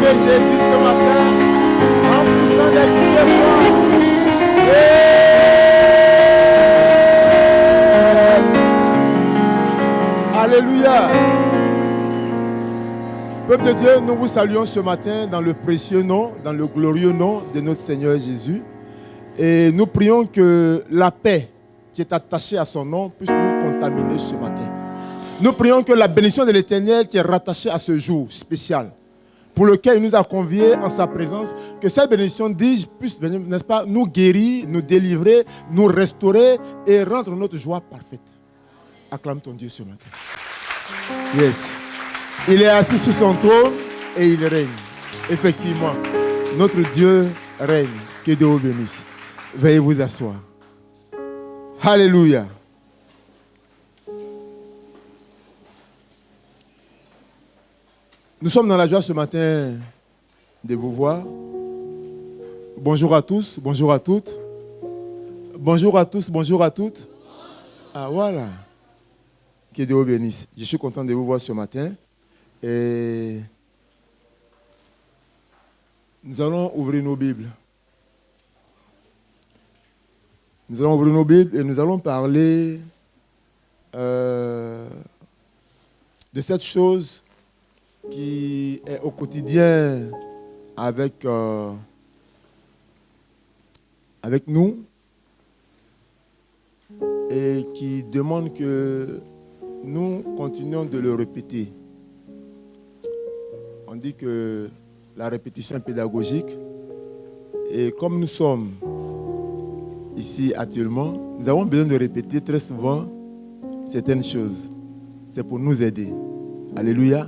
louer Jésus ce matin en poussant des cris de joie. Yes. Alléluia. Peuple de Dieu, nous vous saluons ce matin dans le précieux nom, dans le glorieux nom de notre Seigneur Jésus. Et nous prions que la paix qui est attachée à son nom puisse nous contaminer ce matin. Nous prions que la bénédiction de l'Éternel qui est rattachée à ce jour spécial, pour lequel il nous a conviés en sa présence, que cette bénédiction, dis-je, puisse, n'est-ce pas, nous guérir, nous délivrer, nous restaurer et rendre notre joie parfaite. Acclame ton Dieu ce matin. Yes. Il est assis sur son trône et il règne. Effectivement, notre Dieu règne. Que Dieu vous bénisse. Veuillez vous asseoir. Alléluia. Nous sommes dans la joie ce matin de vous voir. Bonjour à tous, bonjour à toutes. Bonjour à tous, bonjour à toutes. Ah voilà. Que Dieu vous bénisse. Je suis content de vous voir ce matin. Et nous allons ouvrir nos Bibles. Nous allons ouvrir nos Bibles et nous allons parler de cette chose qui est au quotidien avec nous et qui demande que nous continuions de le répéter. On dit que la répétition est pédagogique et comme nous sommes ici actuellement, nous avons besoin de répéter très souvent certaines choses. C'est pour nous aider. Alléluia.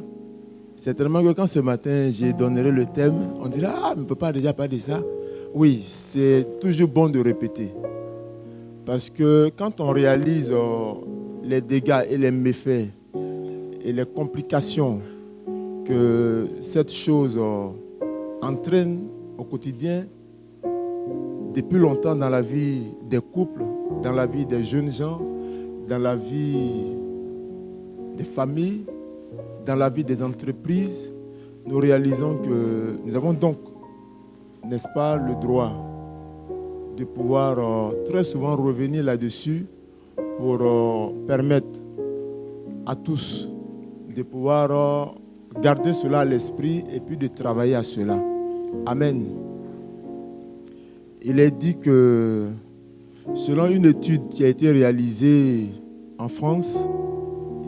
Certainement que quand ce matin, je donnerai le thème, on dira, ah, on ne peut pas déjà parler de ça. Oui, c'est toujours bon de répéter. Parce que quand on réalise les dégâts et les méfaits et les complications que cette chose entraîne au quotidien, depuis longtemps dans la vie des couples, dans la vie des jeunes gens, dans la vie des familles, dans la vie des entreprises, nous réalisons que nous avons donc, n'est-ce pas, le droit de pouvoir très souvent revenir là-dessus pour permettre à tous de pouvoir garder cela à l'esprit et puis de travailler à cela. Amen. Il est dit que selon une étude qui a été réalisée en France,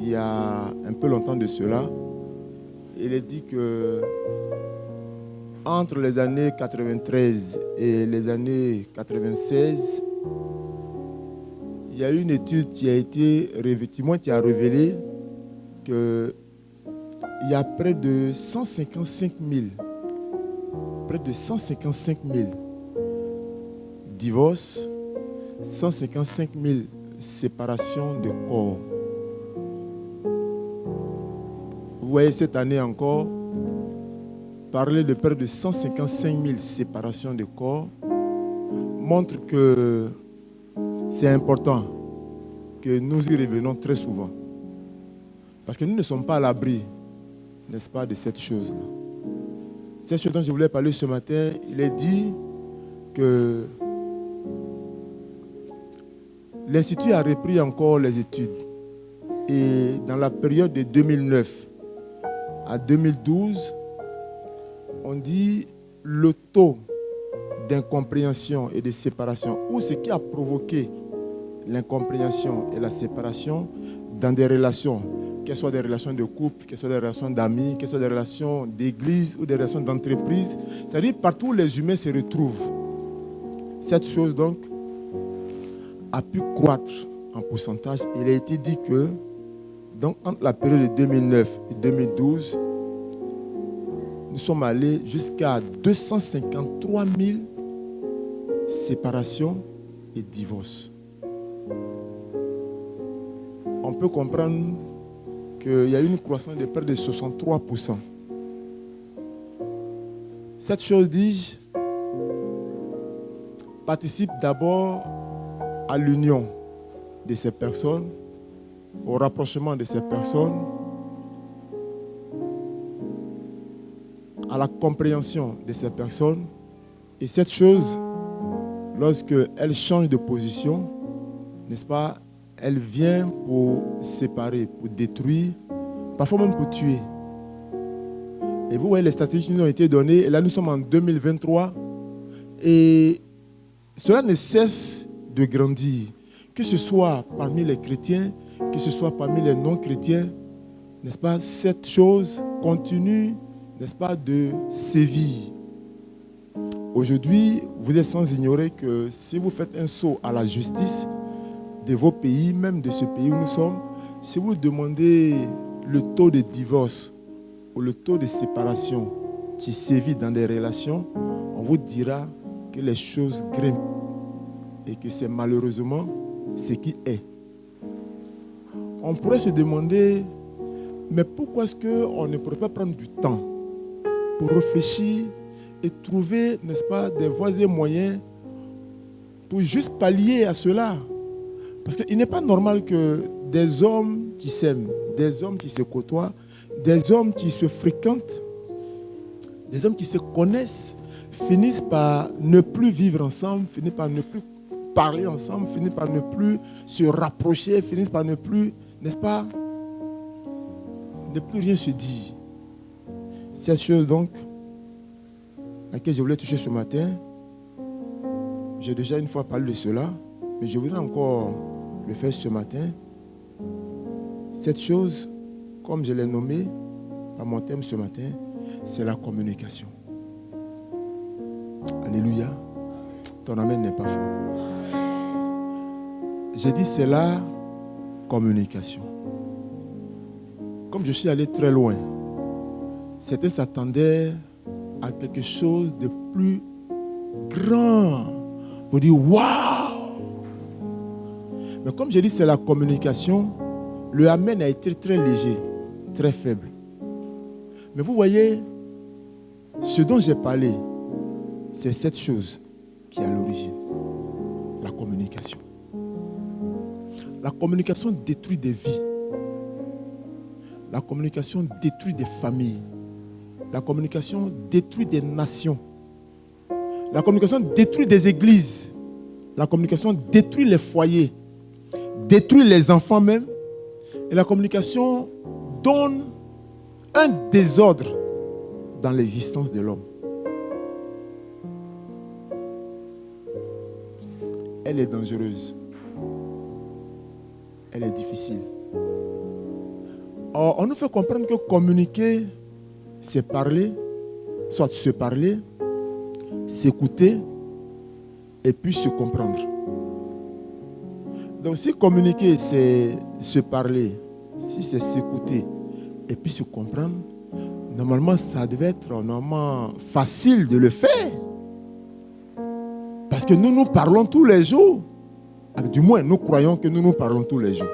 il y a un peu longtemps de cela, il est dit que entre les années 93 et les années 96, il y a une étude qui a été révélé qu'il y a près de 155 000 divorces, 155 000 séparations de corps. Vous voyez, cette année encore, parler de près de 155 000 séparations de corps montre que c'est important que nous y revenons très souvent. Parce que nous ne sommes pas à l'abri, n'est-ce pas, de cette chose-là. Cette chose dont je voulais parler ce matin, il est dit que l'Institut a repris encore les études. Et dans la période de 2009 à 2012, on dit le taux d'incompréhension et de séparation, ou ce qui a provoqué l'incompréhension et la séparation dans des relations, qu'elles soient des relations de couple, qu'elles soient des relations d'amis, qu'elles soient des relations d'église ou des relations d'entreprise, c'est-à-dire partout où les humains se retrouvent. Cette chose donc a pu croître en pourcentage. Il a été dit que donc, entre la période de 2009 et 2012, nous sommes allés jusqu'à 253 000 séparations et divorces. On peut comprendre qu'il y a eu une croissance de près de 63%. Cette chose, dis-je, participe d'abord à l'union de ces personnes, au rapprochement de ces personnes, à la compréhension de ces personnes. Et cette chose, lorsqu'elle change de position, n'est-ce pas, elle vient pour séparer, pour détruire, parfois même pour tuer. Et vous voyez, les statistiques nous ont été données. Et là, nous sommes en 2023. Et cela ne cesse de grandir. Que ce soit parmi les chrétiens, que ce soit parmi les non-chrétiens, n'est-ce pas, cette chose continue, n'est-ce pas, de sévir. Aujourd'hui, vous êtes sans ignorer que si vous faites un saut à la justice de vos pays, même de ce pays où nous sommes, si vous demandez le taux de divorce ou le taux de séparation qui sévit dans des relations, on vous dira que les choses grimpent et que c'est malheureusement ce qui est. On pourrait se demander, mais pourquoi est-ce qu'on ne pourrait pas prendre du temps pour réfléchir et trouver, n'est-ce pas, des voies et moyens pour juste pallier à cela? Parce qu'il n'est pas normal que des hommes qui s'aiment, des hommes qui se côtoient, des hommes qui se fréquentent, des hommes qui se connaissent, finissent par ne plus vivre ensemble, finissent par ne plus parler ensemble, finissent par ne plus se rapprocher, finissent par ne plus, n'est-ce pas, ne plus rien se dire. Cette chose donc, à laquelle je voulais toucher ce matin, j'ai déjà une fois parlé de cela, mais je voudrais encore le faire ce matin. Cette chose, comme je l'ai nommé à mon thème ce matin, c'est la communication. Alléluia. Ton amen n'est pas faux. J'ai dit c'est la communication. Comme je suis allé très loin, certains s'attendaient à quelque chose de plus grand. Pour dire waouh! Mais comme j'ai dit c'est la communication, le amen a été très léger, très faible. Mais vous voyez, ce dont j'ai parlé, c'est cette chose qui est à l'origine. La communication. La communication détruit des vies. La communication détruit des familles. La communication détruit des nations. La communication détruit des églises. La communication détruit les foyers. Détruit les enfants même. Et la communication donne un désordre dans l'existence de l'homme. Elle est dangereuse. Elle est difficile. Or, on nous fait comprendre que communiquer, c'est parler, soit se parler, s'écouter et puis se comprendre. Donc si communiquer, c'est se parler, si c'est s'écouter et puis se comprendre, normalement, ça devait être normalement facile de le faire. Parce que nous parlons tous les jours. Du moins, nous croyons que nous parlons tous les jours.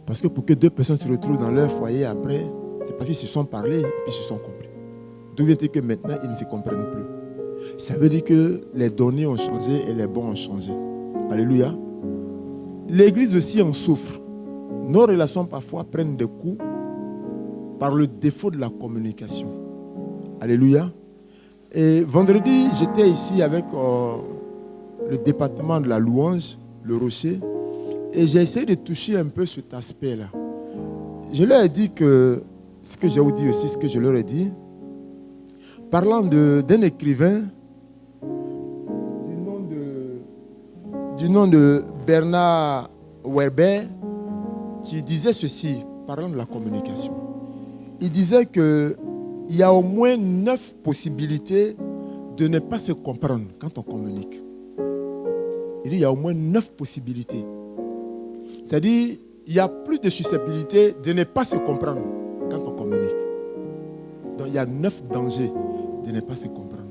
Parce que pour que deux personnes se retrouvent dans leur foyer après, c'est parce qu'ils se sont parlé et puis se sont compris. D'où vient-il que maintenant, ils ne se comprennent plus? Ça veut dire que les données ont changé et les bons ont changé. Alléluia. L'église aussi en souffre. Nos relations parfois prennent des coups par le défaut de la communication. Alléluia. Et vendredi, j'étais ici avec le département de la louange, le Rocher, et j'ai essayé de toucher un peu cet aspect-là. Je leur ai dit que, ce que j'ai dit aussi, ce que je leur ai dit, parlant d'un écrivain du nom de Bernard Werber, qui disait ceci, parlant de la communication. Il disait qu'il y a au moins 9 possibilités de ne pas se comprendre quand on communique. Il dit qu'il y a au moins 9 possibilités. C'est-à-dire il y a plus de susceptibilité de ne pas se comprendre quand on communique. Donc il y a 9 dangers de ne pas se comprendre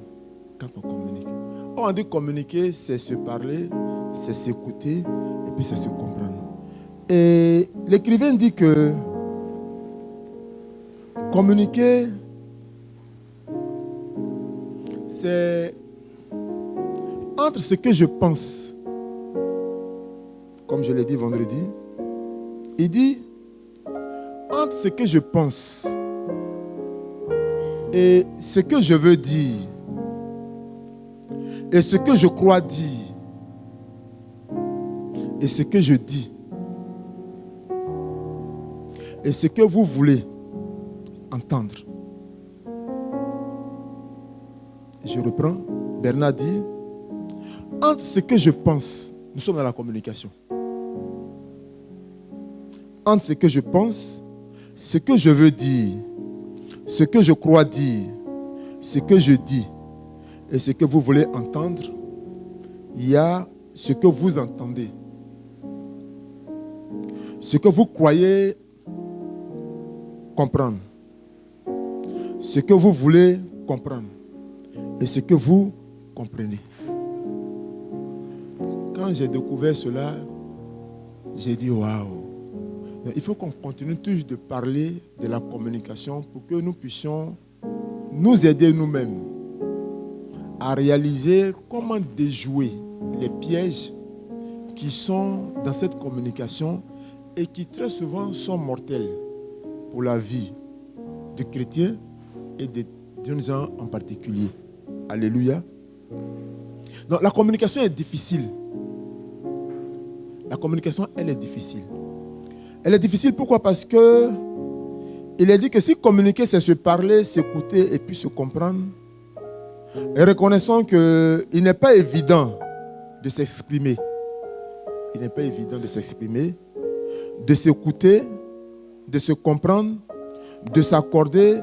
quand on communique. On dit communiquer, c'est se parler, c'est s'écouter et puis c'est se comprendre. Et l'écrivain dit que communiquer, c'est entre ce que je pense, comme je l'ai dit vendredi, il dit entre ce que je pense Et ce que je veux dire, et ce que je crois dire, et ce que je dis, et ce que vous voulez entendre. Je reprends. Bernard dit, entre ce que je pense, nous sommes dans la communication. Entre ce que je pense, ce que je veux dire, ce que je crois dire, ce que je dis et ce que vous voulez entendre, il y a ce que vous entendez. Ce que vous croyez comprendre. Ce que vous voulez comprendre. Et ce que vous comprenez. Quand j'ai découvert cela, j'ai dit waouh. Il faut qu'on continue toujours de parler de la communication pour que nous puissions nous aider nous-mêmes à réaliser comment déjouer les pièges qui sont dans cette communication et qui très souvent sont mortels pour la vie du chrétien et des gens en particulier. Alléluia. Donc la communication est difficile. La communication, elle est difficile. Elle est difficile pourquoi? Parce que il est dit que si communiquer, c'est se parler, s'écouter et puis se comprendre. Et reconnaissons qu'il n'est pas évident de s'exprimer. Il n'est pas évident de s'exprimer, de s'écouter, de se comprendre, de s'accorder.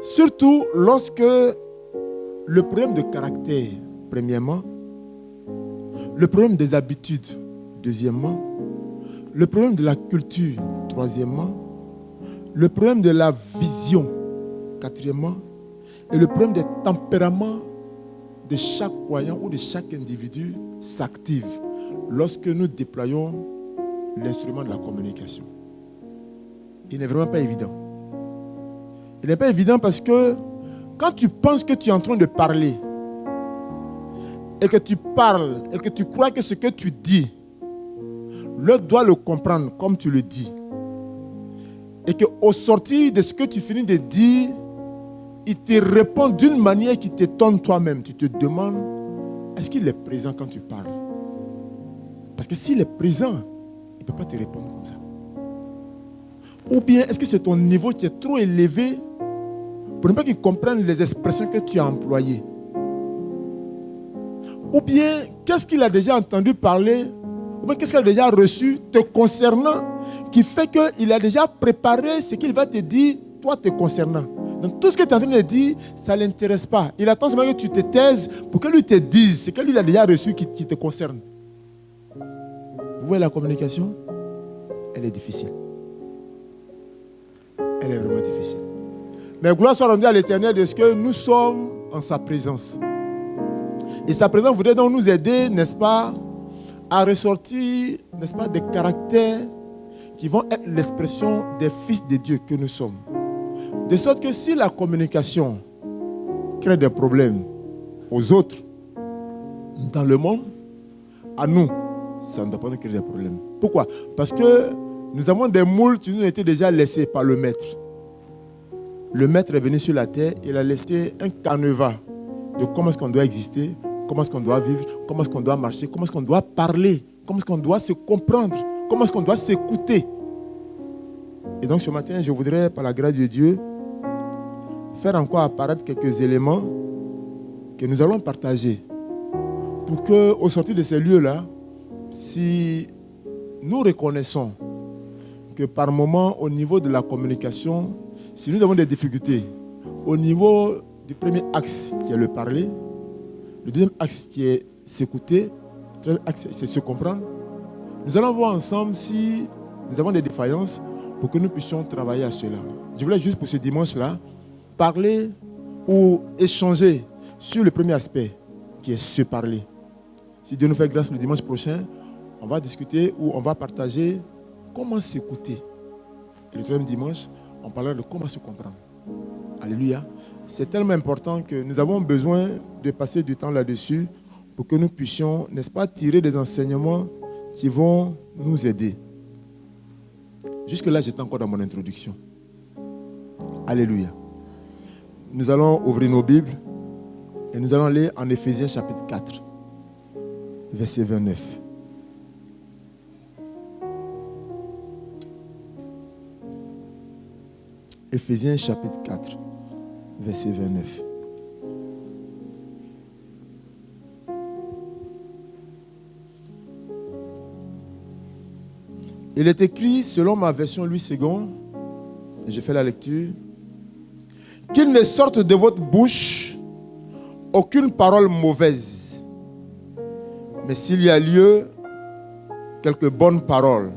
Surtout lorsque le problème de caractère, premièrement, le problème des habitudes, deuxièmement, le problème de la culture, troisièmement, le problème de la vision, quatrièmement, et le problème des tempéraments de chaque croyant ou de chaque individu s'active lorsque nous déployons l'instrument de la communication. Il n'est vraiment pas évident. Il n'est pas évident parce que quand tu penses que tu es en train de parler et que tu parles et que tu crois que ce que tu dis, l'autre doit le comprendre comme tu le dis. Et qu'au sortir de ce que tu finis de dire, il te répond d'une manière qui t'étonne toi-même. Tu te demandes, est-ce qu'il est présent quand tu parles? Parce que s'il est présent, il ne peut pas te répondre comme ça. Ou bien, est-ce que c'est ton niveau qui est trop élevé pour ne pas qu'il comprenne les expressions que tu as employées? Ou bien, qu'est-ce qu'il a déjà entendu parler? Ou bien, qu'est-ce qu'il a déjà reçu te concernant qui fait qu'il a déjà préparé ce qu'il va te dire, toi te concernant. Donc tout ce que tu es en train de dire, ça ne l'intéresse pas. Il attend seulement que tu te taises pour que lui te dise ce que lui a déjà reçu qui te concerne. Vous voyez la communication? Elle est difficile. Elle est vraiment difficile. Mais gloire soit rendue à l'Éternel de ce que nous sommes en sa présence. Et sa présence voudrait donc nous aider, n'est-ce pas, à ressortir, n'est-ce pas, des caractères qui vont être l'expression des fils de Dieu que nous sommes. De sorte que si la communication crée des problèmes aux autres dans le monde, à nous, ça ne doit pas nous créer des problèmes. Pourquoi? Parce que nous avons des moules qui nous ont été déjà laissés par le maître. Le maître est venu sur la terre, il a laissé un canevas de comment est-ce qu'on doit exister, comment est-ce qu'on doit vivre, comment est-ce qu'on doit marcher, comment est-ce qu'on doit parler, comment est-ce qu'on doit se comprendre, comment est-ce qu'on doit s'écouter. Et donc ce matin, je voudrais, par la grâce de Dieu, faire encore apparaître quelques éléments que nous allons partager pour qu'au sortir de ces lieux-là, si nous reconnaissons que par moment, au niveau de la communication, si nous avons des difficultés, au niveau du premier axe qui est le parler, le deuxième axe qui est s'écouter, le troisième axe c'est se comprendre, nous allons voir ensemble si nous avons des défaillances pour que nous puissions travailler à cela. Je voulais juste pour ce dimanche-là parler ou échanger sur le premier aspect qui est se parler. Si Dieu nous fait grâce le dimanche prochain, on va discuter ou on va partager comment s'écouter. Et le troisième dimanche, on parlera de comment se comprendre. Alléluia. C'est tellement important que nous avons besoin de passer du temps là-dessus pour que nous puissions, n'est-ce pas, tirer des enseignements qui vont nous aider. Jusque-là, j'étais encore dans mon introduction. Alléluia. Nous allons ouvrir nos Bibles et nous allons aller en Éphésiens chapitre 4, verset 29. Éphésiens chapitre 4, verset 29. Il est écrit, selon ma version Louis II, et je fais la lecture, qu'il ne sorte de votre bouche aucune parole mauvaise, mais s'il y a lieu, quelques bonnes paroles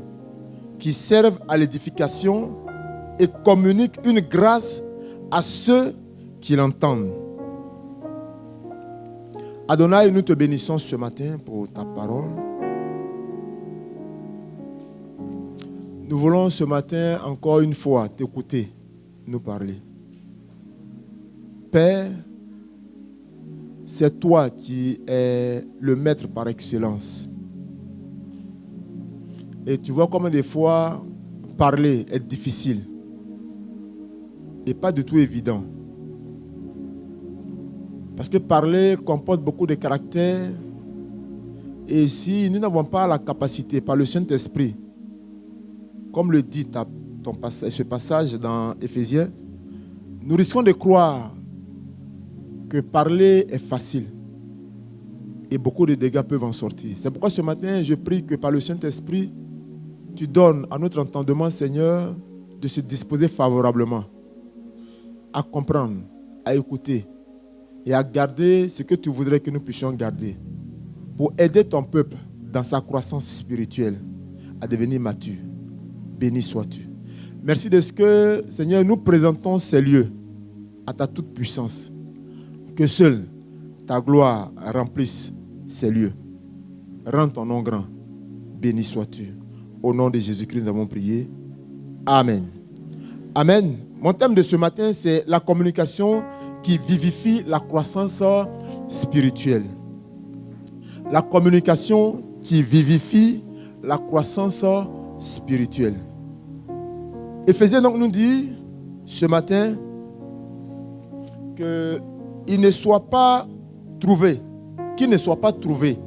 qui servent à l'édification et communiquent une grâce à ceux qui l'entendent. Adonai, nous te bénissons ce matin pour ta parole. Nous voulons ce matin encore une fois t'écouter, nous parler. Père, c'est toi qui es le maître par excellence. Et tu vois comment des fois parler est difficile et pas du tout évident. Parce que parler comporte beaucoup de caractères et si nous n'avons pas la capacité par le Saint-Esprit, comme le dit ce passage dans Éphésiens, nous risquons de croire que parler est facile et beaucoup de dégâts peuvent en sortir. C'est pourquoi ce matin, je prie que par le Saint-Esprit, tu donnes à notre entendement, Seigneur, de se disposer favorablement à comprendre, à écouter et à garder ce que tu voudrais que nous puissions garder pour aider ton peuple dans sa croissance spirituelle à devenir mature. Béni sois-tu. Merci de ce que, Seigneur, nous présentons ces lieux à ta toute puissance. Que seule ta gloire remplisse ces lieux. Rends ton nom grand. Béni sois-tu. Au nom de Jésus-Christ, nous avons prié. Amen. Amen. Mon thème de ce matin, c'est la communication qui vivifie la croissance spirituelle. La communication qui vivifie la croissance spirituelle. Éphésiens donc nous dit ce matin qu'il ne soit pas trouvé, qu'il ne soit pas trouvé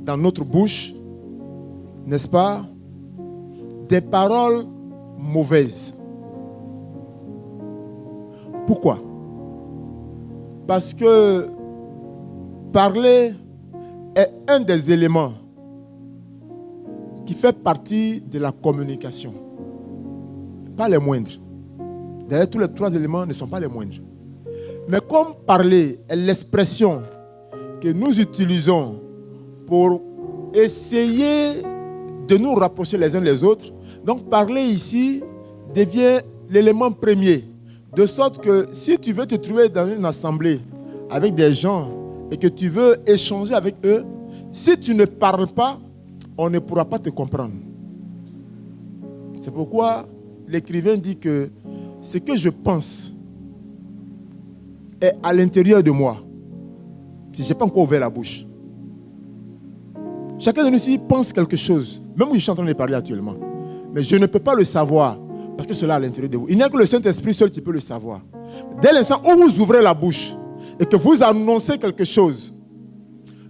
dans notre bouche, n'est-ce pas, des paroles mauvaises. Pourquoi? Parce que parler est un des éléments qui fait partie de la communication. Pas les moindres. D'ailleurs, tous les trois éléments ne sont pas les moindres. Mais comme parler est l'expression que nous utilisons pour essayer de nous rapprocher les uns les autres, donc parler ici devient l'élément premier. De sorte que si tu veux te trouver dans une assemblée avec des gens et que tu veux échanger avec eux, si tu ne parles pas, on ne pourra pas te comprendre. C'est pourquoi l'écrivain dit que ce que je pense est à l'intérieur de moi. Si je n'ai pas encore ouvert la bouche. Chacun de nous ici pense quelque chose, même où je suis en train de parler actuellement. Mais je ne peux pas le savoir parce que cela est à l'intérieur de vous. Il n'y a que le Saint-Esprit seul qui peut le savoir. Dès l'instant où vous ouvrez la bouche et que vous annoncez quelque chose,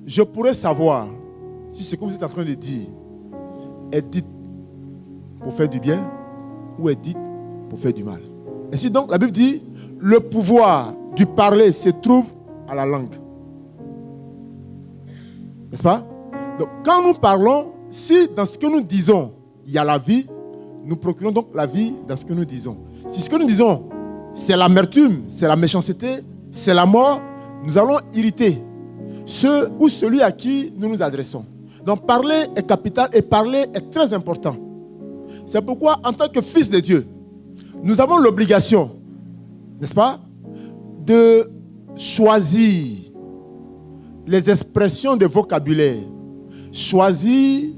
je pourrais savoir si ce que vous êtes en train de dire est dit pour faire du bien ou est dit pour faire du mal. Ainsi donc, la Bible dit, le pouvoir du parler se trouve à la langue. N'est-ce pas? Donc, quand nous parlons, si dans ce que nous disons, il y a la vie, nous procurons donc la vie dans ce que nous disons. Si ce que nous disons, c'est l'amertume, c'est la méchanceté, c'est la mort, nous allons irriter ceux ou celui à qui nous nous adressons. Donc parler est capital et parler est très important. C'est pourquoi en tant que fils de Dieu, nous avons l'obligation, n'est-ce pas, de choisir les expressions de vocabulaire, choisir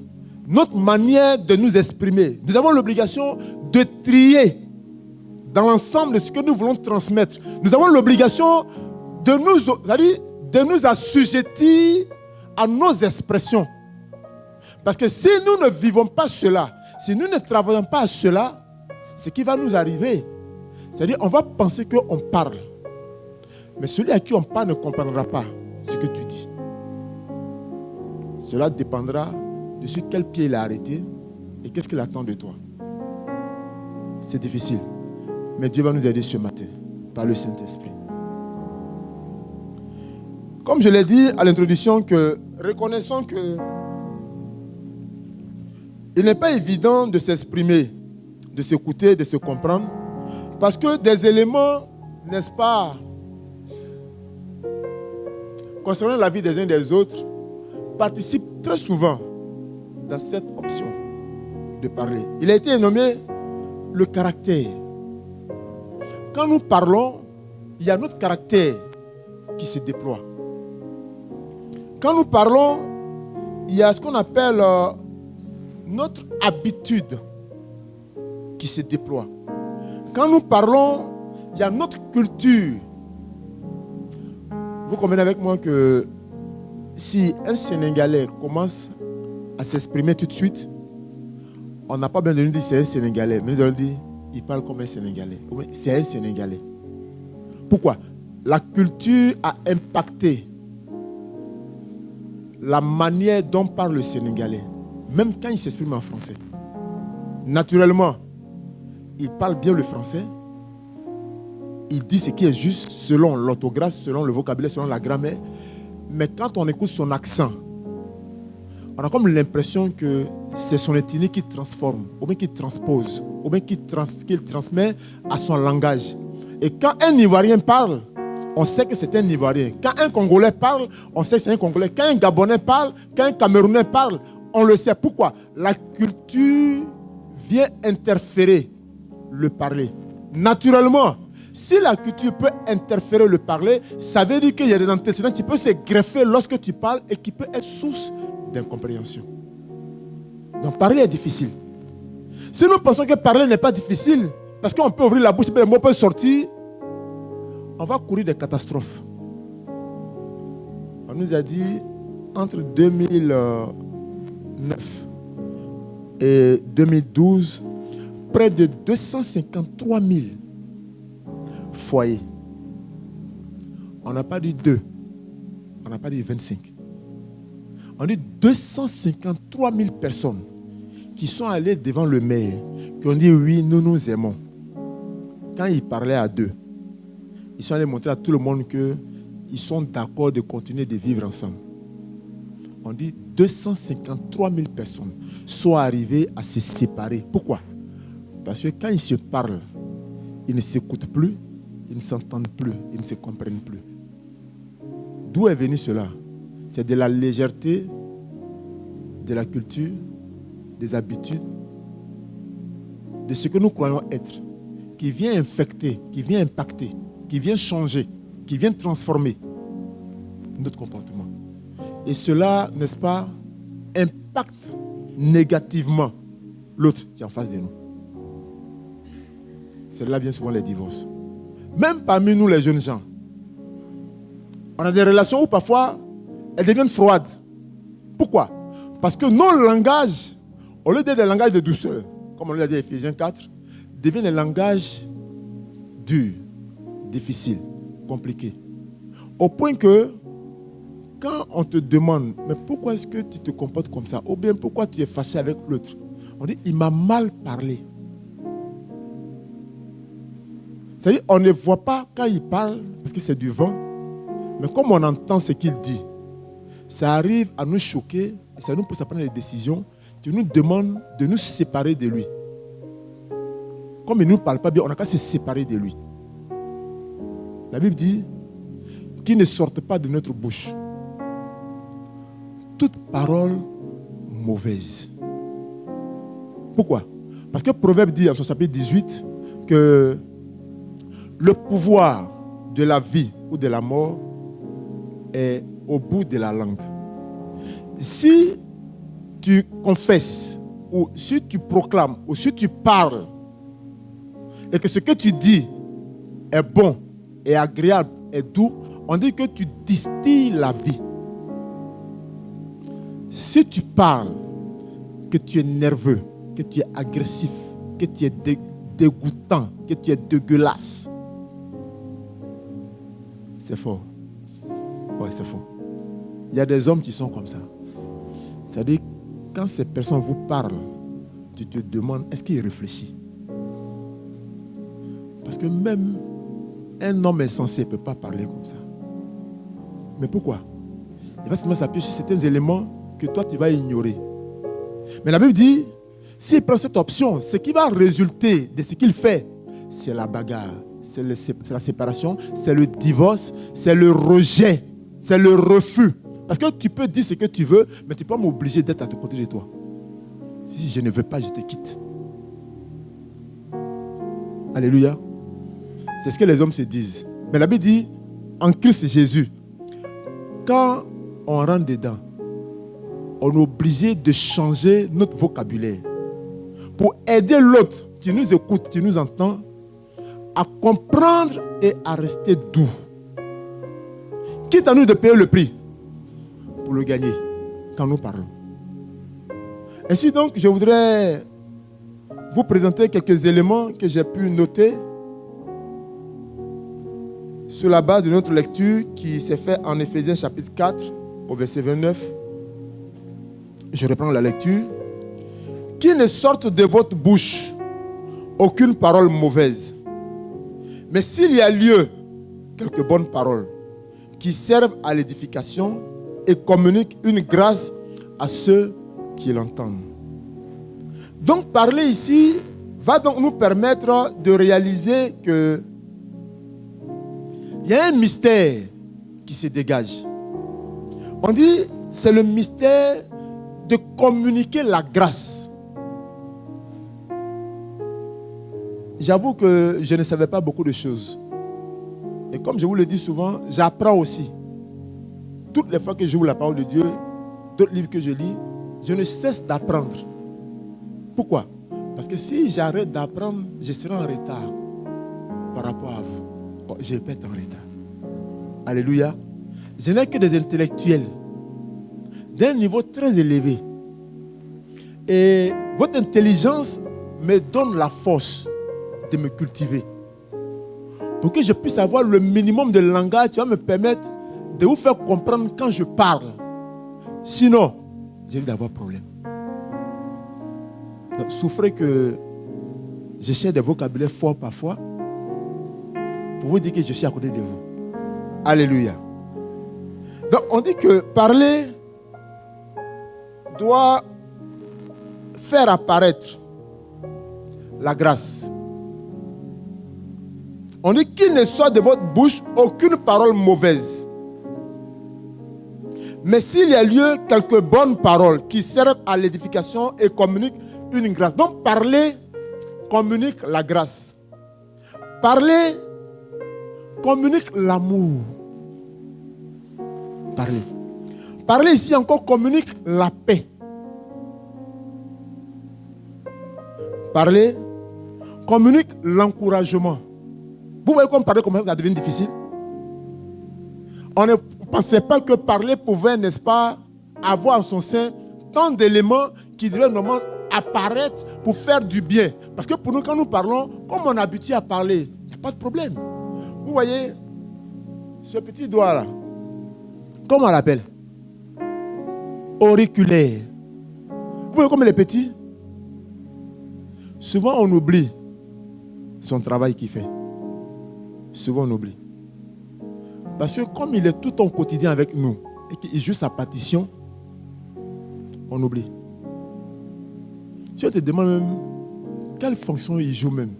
notre manière de nous exprimer. Nous avons l'obligation de trier dans l'ensemble de ce que nous voulons transmettre. Nous avons l'obligation de nous assujettir à nos expressions. Parce que si nous ne vivons pas cela, si nous ne travaillons pas à cela, ce qui va nous arriver, c'est-à-dire on va penser qu'on parle. Mais celui à qui on parle ne comprendra pas ce que tu dis. Cela dépendra de sur quel pied il a arrêté et qu'est-ce qu'il attend de toi. C'est difficile. Mais Dieu va nous aider ce matin par le Saint-Esprit. Comme je l'ai dit à l'introduction, reconnaissons que il n'est pas évident de s'exprimer, de s'écouter, de se comprendre, parce que des éléments, n'est-ce pas, concernant la vie des uns et des autres, participent très souvent dans cette option de parler. Il a été nommé le caractère. Quand nous parlons, il y a notre caractère qui se déploie. Quand nous parlons, il y a ce qu'on appelle notre habitude qui se déploie. Quand nous parlons, il y a notre culture. Vous convenez avec moi que si un Sénégalais commence à s'exprimer tout de suite, on n'a pas besoin de lui dire c'est un Sénégalais, mais nous allons dire il parle comme un Sénégalais. C'est un Sénégalais. Pourquoi? La culture a impacté la manière dont parle le Sénégalais, même quand il s'exprime en français. Naturellement, il parle bien le français. Il dit ce qui est juste selon l'orthographe, selon le vocabulaire, selon la grammaire. Mais quand on écoute son accent, on a comme l'impression que c'est son ethnie qui transforme, ou bien qui transpose, ou bien qu'il transmet à son langage. Et quand un Ivoirien parle, on sait que c'est un Ivoirien. Quand un Congolais parle, on sait que c'est un Congolais. Quand un Gabonais parle, quand un Camerounais parle, on le sait. Pourquoi? La culture vient interférer le parler. Naturellement, si la culture peut interférer le parler, ça veut dire qu'il y a des antécédents qui peuvent se greffer lorsque tu parles et qui peuvent être source d'incompréhension. Donc parler est difficile. Si nous pensons que parler n'est pas difficile, parce qu'on peut ouvrir la bouche et les mots peuvent sortir, on va courir des catastrophes. On nous a dit, entre 2009 et 2012, près de 253 000 foyers. On n'a pas dit 2, on n'a pas dit 25. On dit 253 000 personnes qui sont allées devant le maire, qui ont dit oui, nous nous aimons. Quand ils parlaient à deux, ils sont allés montrer à tout le monde qu'ils sont d'accord de continuer de vivre ensemble. On dit 253 000 personnes sont arrivées à se séparer. Pourquoi? Parce que quand ils se parlent, ils ne s'écoutent plus, ils ne s'entendent plus, ils ne se comprennent plus. D'où est venu cela? C'est de la légèreté, de la culture, des habitudes, de ce que nous croyons être, qui vient infecter, qui vient impacter, qui vient changer, qui vient transformer notre comportement. Et cela, n'est-ce pas, impacte négativement l'autre qui est en face de nous. C'est là bien souvent les divorces. Même parmi nous, les jeunes gens, on a des relations où parfois elles deviennent froides. Pourquoi? Parce que nos langages, au lieu d'être des langages de douceur, comme on l'a dit à Ephésiens 4, deviennent des langages durs, difficiles, compliqués. Au point que, quand on te demande, mais pourquoi est-ce que tu te comportes comme ça? Ou bien pourquoi tu es fâché avec l'autre? On dit, il m'a mal parlé. C'est-à-dire, on ne voit pas quand il parle, parce que c'est du vent, mais comme on entend ce qu'il dit, ça arrive à nous choquer, et ça nous pousse à prendre des décisions qui nous demandent de nous séparer de lui. Comme il ne nous parle pas bien, on n'a qu'à se séparer de lui. La Bible dit qu'il ne sorte pas de notre bouche toute parole mauvaise. Pourquoi? Parce que Proverbe dit en son chapitre 18 que le pouvoir de la vie ou de la mort est au bout de la langue. Si tu confesses, ou si tu proclames, ou si tu parles, et que ce que tu dis est bon, est agréable, est doux, on dit que tu distilles la vie. Si tu parles, que tu es nerveux, que tu es agressif, que tu es dégoûtant, que tu es dégueulasse, C'est fort. Ouais, c'est fort. Il y a des hommes qui sont comme ça. C'est-à-dire, quand ces personnes vous parlent, tu te demandes, est-ce qu'il réfléchit? Parce que même un homme insensé ne peut pas parler comme ça. Mais pourquoi? Il va seulement s'appuyer sur certains éléments que toi, tu vas ignorer. Mais la Bible dit, s'il prend cette option, ce qui va résulter de ce qu'il fait, c'est la bagarre, c'est la séparation, c'est le divorce, c'est le rejet, c'est le refus. Parce que tu peux dire ce que tu veux, mais tu ne peux pas m'obliger d'être à côté de toi. Si je ne veux pas, je te quitte. Alléluia. C'est ce que les hommes se disent. Mais la Bible dit, en Christ Jésus, quand on rentre dedans, on est obligé de changer notre vocabulaire pour aider l'autre qui nous écoute, qui nous entend, à comprendre et à rester doux. Quitte à nous de payer le prix pour le gagner quand nous parlons. Ainsi donc, je voudrais vous présenter quelques éléments que j'ai pu noter sur la base de notre lecture qui s'est faite en Éphésiens chapitre 4 au verset 29. Je reprends la lecture. Qu'il ne sorte de votre bouche aucune parole mauvaise, mais s'il y a lieu, quelques bonnes paroles qui servent à l'édification et communiquent une grâce à ceux qui l'entendent. Donc parler ici va donc nous permettre de réaliser que il y a un mystère qui se dégage. On dit c'est le mystère de communiquer la grâce. J'avoue que je ne savais pas beaucoup de choses. Et comme je vous le dis souvent, j'apprends aussi. Toutes les fois que j'ouvre la parole de Dieu, d'autres livres que je lis, je ne cesse d'apprendre. Pourquoi? Parce que si j'arrête d'apprendre, je serai en retard par rapport à vous. Oh, je vais être en retard. Alléluia. Je n'ai que des intellectuels d'un niveau très élevé. Et votre intelligence me donne la force de me cultiver. Pour que je puisse avoir le minimum de langage qui va me permettre de vous faire comprendre quand je parle. Sinon, j'ai envie d'avoir problème. Donc, souffrez que je cherche des vocabulaires forts parfois pour vous dire que je suis à côté de vous. Alléluia. Donc, on dit que parler doit faire apparaître la grâce. On dit qu'il ne soit de votre bouche aucune parole mauvaise. Mais s'il y a lieu, quelques bonnes paroles qui servent à l'édification et communiquent une grâce. Donc parler communique la grâce. Parler communique l'amour. Parler. Parler ici encore communique la paix. Parler communique l'encouragement. Vous voyez comme parler comme ça devient difficile. On ne pensait pas que parler pouvait, n'est-ce pas, avoir en son sein tant d'éléments qui devraient normalement apparaître pour faire du bien. Parce que pour nous, quand nous parlons, comme on est habitué à parler, il n'y a pas de problème. Vous voyez, ce petit doigt-là, comment on l'appelle? Auriculaire. Vous voyez comme il est petit? Souvent, on oublie son travail qu'il fait. Souvent, on oublie. Parce que comme il est tout en quotidien avec nous et qu'il joue sa partition, on oublie. Si on te demande même quelle fonction il joue même,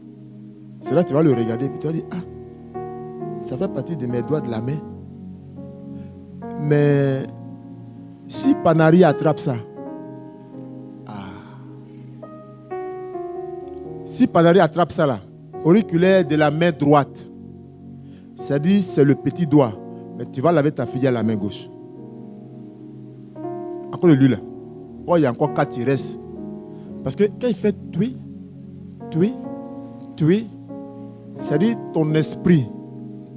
c'est là que tu vas le regarder et puis tu vas dire, ah, ça fait partie de mes doigts de la main. Mais si Panari attrape ça, si Panari attrape ça là, auriculaire de la main droite, c'est-à-dire c'est le petit doigt, mais tu vas laver ta fille à la main gauche. À cause de lui là, oh, il y a encore 4 qui restent. Parce que quand il fait tui, c'est-à-dire ton esprit,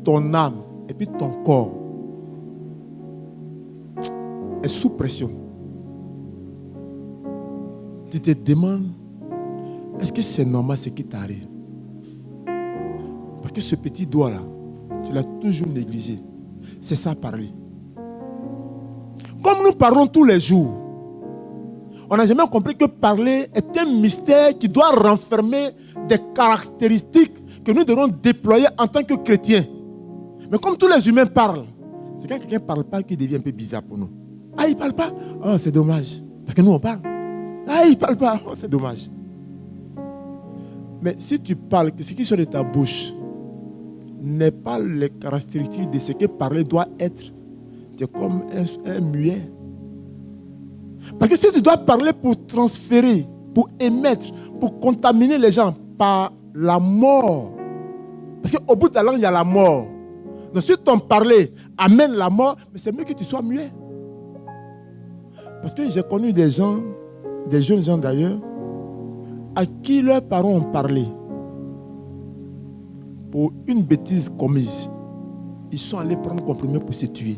ton âme et puis ton corps est sous pression. Tu te demandes, est-ce que c'est normal ce qui t'arrive? Parce que ce petit doigt là, tu l'as toujours négligé. C'est ça, parler. Comme nous parlons tous les jours, on n'a jamais compris que parler est un mystère qui doit renfermer des caractéristiques que nous devons déployer en tant que chrétiens. Mais comme tous les humains parlent, c'est quand quelqu'un ne parle pas qu'il devient un peu bizarre pour nous. Ah, il ne parle pas? Oh, c'est dommage. Parce que nous, on parle. Ah, il ne parle pas. Oh, c'est dommage. Mais si tu parles, que ce qui sort de ta bouche n'est pas les caractéristiques de ce que parler doit être, tu es comme un muet. Parce que si tu dois parler pour transférer, pour émettre, pour contaminer les gens par la mort, parce qu'au bout de la langue, il y a la mort. Donc si ton parler amène la mort, mais c'est mieux que tu sois muet. Parce que j'ai connu des gens, des jeunes gens d'ailleurs, à qui leurs parents ont parlé pour une bêtise commise. Ils sont allés prendre un comprimé pour se tuer.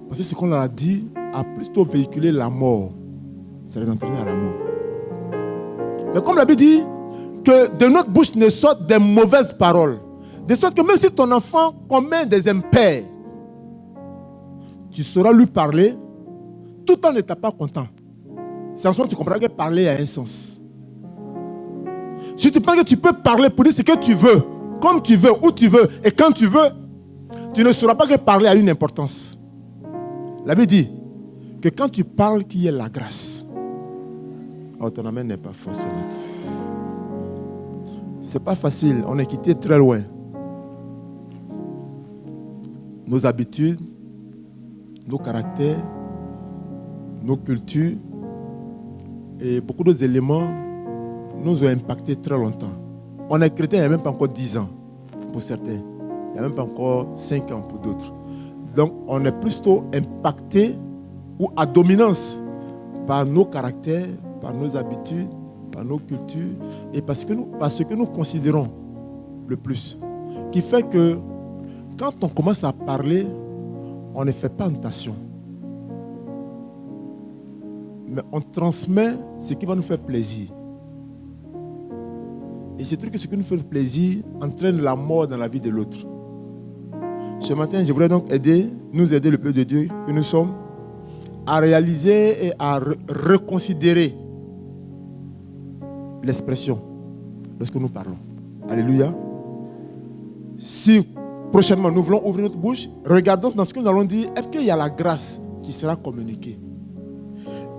Parce que ce qu'on leur a dit a plutôt véhiculé la mort. Ça les entraînait à la mort. Mais comme la Bible dit que de notre bouche ne sortent des mauvaises paroles, de sorte que même si ton enfant commet des impairs, tu sauras lui parler tout en n'étant pas content. C'est en ce moment que tu comprends que parler a un sens. Si tu penses que tu peux parler pour dire ce que tu veux, comme tu veux, où tu veux et quand tu veux, tu ne sauras pas que parler a une importance. La Bible dit que quand tu parles, qu'il y ait la grâce. Oh, ton amen n'est pas fort ce matin. C'est pas facile, on est quitté très loin. Nos habitudes, nos caractères, nos cultures et beaucoup d'autres éléments nous ont impactés très longtemps. On est chrétien il n'y a même pas encore 10 ans pour certains. Il n'y a même pas encore 5 ans pour d'autres. Donc on est plutôt impacté ou à dominance par nos caractères, par nos habitudes, par nos cultures et par ce que nous considérons le plus. Qui fait que quand on commence à parler, on ne fait pas tentation. Mais on transmet ce qui va nous faire plaisir. Et c'est sûr que ce qui nous fait plaisir entraîne la mort dans la vie de l'autre. Ce matin, je voudrais donc nous aider le peuple de Dieu que nous sommes à réaliser et à reconsidérer l'expression lorsque nous parlons. Alléluia. Si prochainement nous voulons ouvrir notre bouche, regardons dans ce que nous allons dire. Est-ce qu'il y a la grâce qui sera communiquée?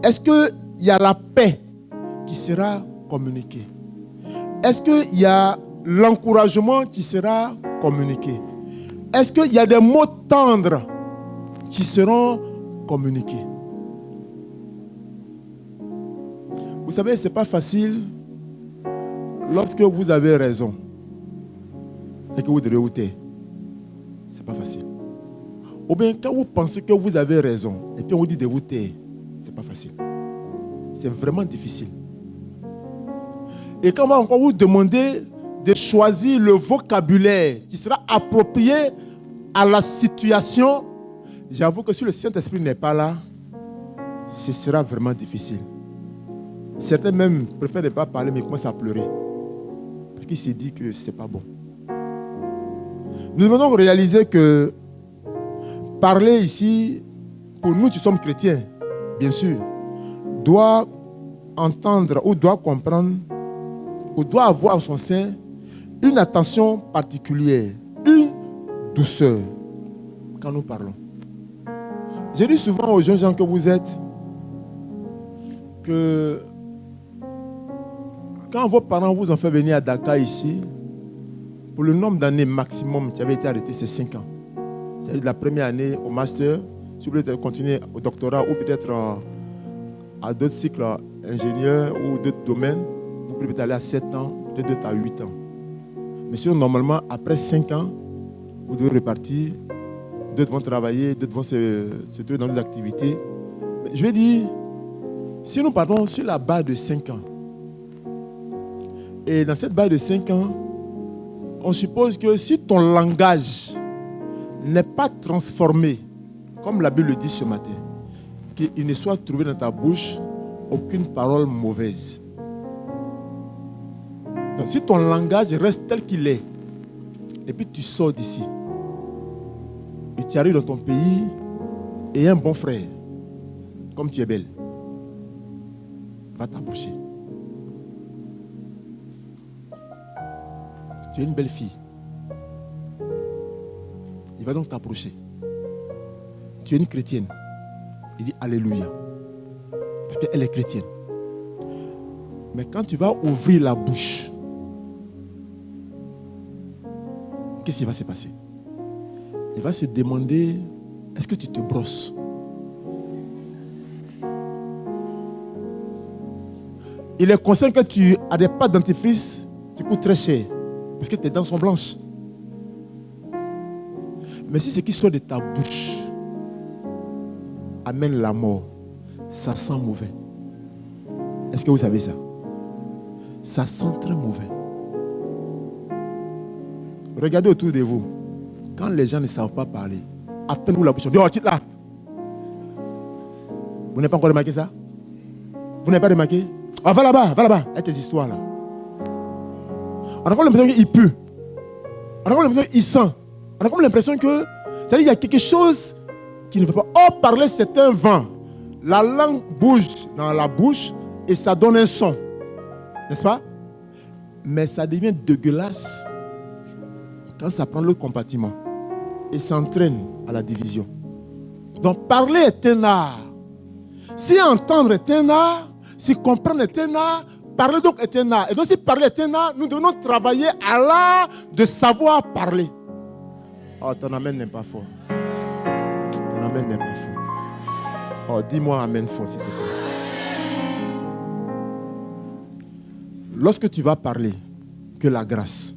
Est-ce qu'il y a la paix qui sera communiquée? Est-ce qu'il y a l'encouragement qui sera communiqué? Est-ce qu'il y a des mots tendres qui seront communiqués? Vous savez, ce n'est pas facile lorsque vous avez raison et que vous devez vous taire. Ce n'est pas facile. Ou bien quand vous pensez que vous avez raison et puis on vous dit de vous taire, ce n'est pas facile. C'est vraiment difficile. Et quand on va encore vous demander de choisir le vocabulaire qui sera approprié à la situation, j'avoue que si le Saint-Esprit n'est pas là, ce sera vraiment difficile. Certains même préfèrent ne pas parler mais commencent à pleurer. Parce qu'ils se disent que ce n'est pas bon. Nous devons réaliser que parler ici, pour nous qui sommes chrétiens, bien sûr, doit entendre ou doit comprendre ou doit avoir en son sein une attention particulière, une douceur quand nous parlons. Je dis souvent aux jeunes gens que vous êtes que quand vos parents vous ont fait venir à Dakar ici, pour le nombre d'années maximum qui avait été arrêté, c'est 5 ans. C'est-à-dire de la première année au master, si vous voulez continuer au doctorat ou peut-être à d'autres cycles ingénieurs ou d'autres domaines, vous pouvez peut-être aller à 7 ans, peut-être 2 à 8 ans. Mais sinon, normalement, après 5 ans, vous devez repartir. D'autres vont travailler, d'autres vont se trouver dans des activités. Mais je vais dire, si nous partons sur la base de 5 ans, et dans cette base de 5 ans, on suppose que si ton langage n'est pas transformé, comme la Bible le dit ce matin, qu'il ne soit trouvé dans ta bouche aucune parole mauvaise. Donc si ton langage reste tel qu'il est, et puis tu sors d'ici, et tu arrives dans ton pays et un bon frère, comme tu es belle, va t'approcher. Tu es une belle fille. Il va donc t'approcher. Tu es une chrétienne. Il dit Alléluia. Parce qu'elle est chrétienne. Mais quand tu vas ouvrir la bouche, qu'est-ce qui va se passer? Il va se demander, est-ce que tu te brosses? Il est conscient que tu as des pâtes dentifrice qui coûtent très cher. Parce que tes dents sont blanches. Mais si ce qui sort de ta bouche amène la mort, ça sent mauvais. Est-ce que vous savez ça? Ça sent très mauvais. Regardez autour de vous. Quand les gens ne savent pas parler, à peine vous la bouche, oh, là. Vous n'avez pas encore remarqué ça? Vous n'avez pas remarqué? Ah, va là-bas, avec tes histoires là. On a comme l'impression qu'il pue. On a comme l'impression qu'il sent. On a comme l'impression que, c'est-à-dire qu'il y a quelque chose qui ne veut pas. Oh, parler, c'est un vent. La langue bouge dans la bouche et ça donne un son. N'est-ce pas? Mais ça devient dégueulasse quand ça prend le compartiment et s'entraîne à la division. Donc, parler est un art. Si entendre est un art, si comprendre est un art, parler donc est un art. Et donc, si parler est un art, nous devons travailler à l'art de savoir parler. Oh, ton amen n'est pas fort. Ton amen n'est pas fort. Oh, dis-moi amen fort, s'il te plaît. Lorsque tu vas parler, que la grâce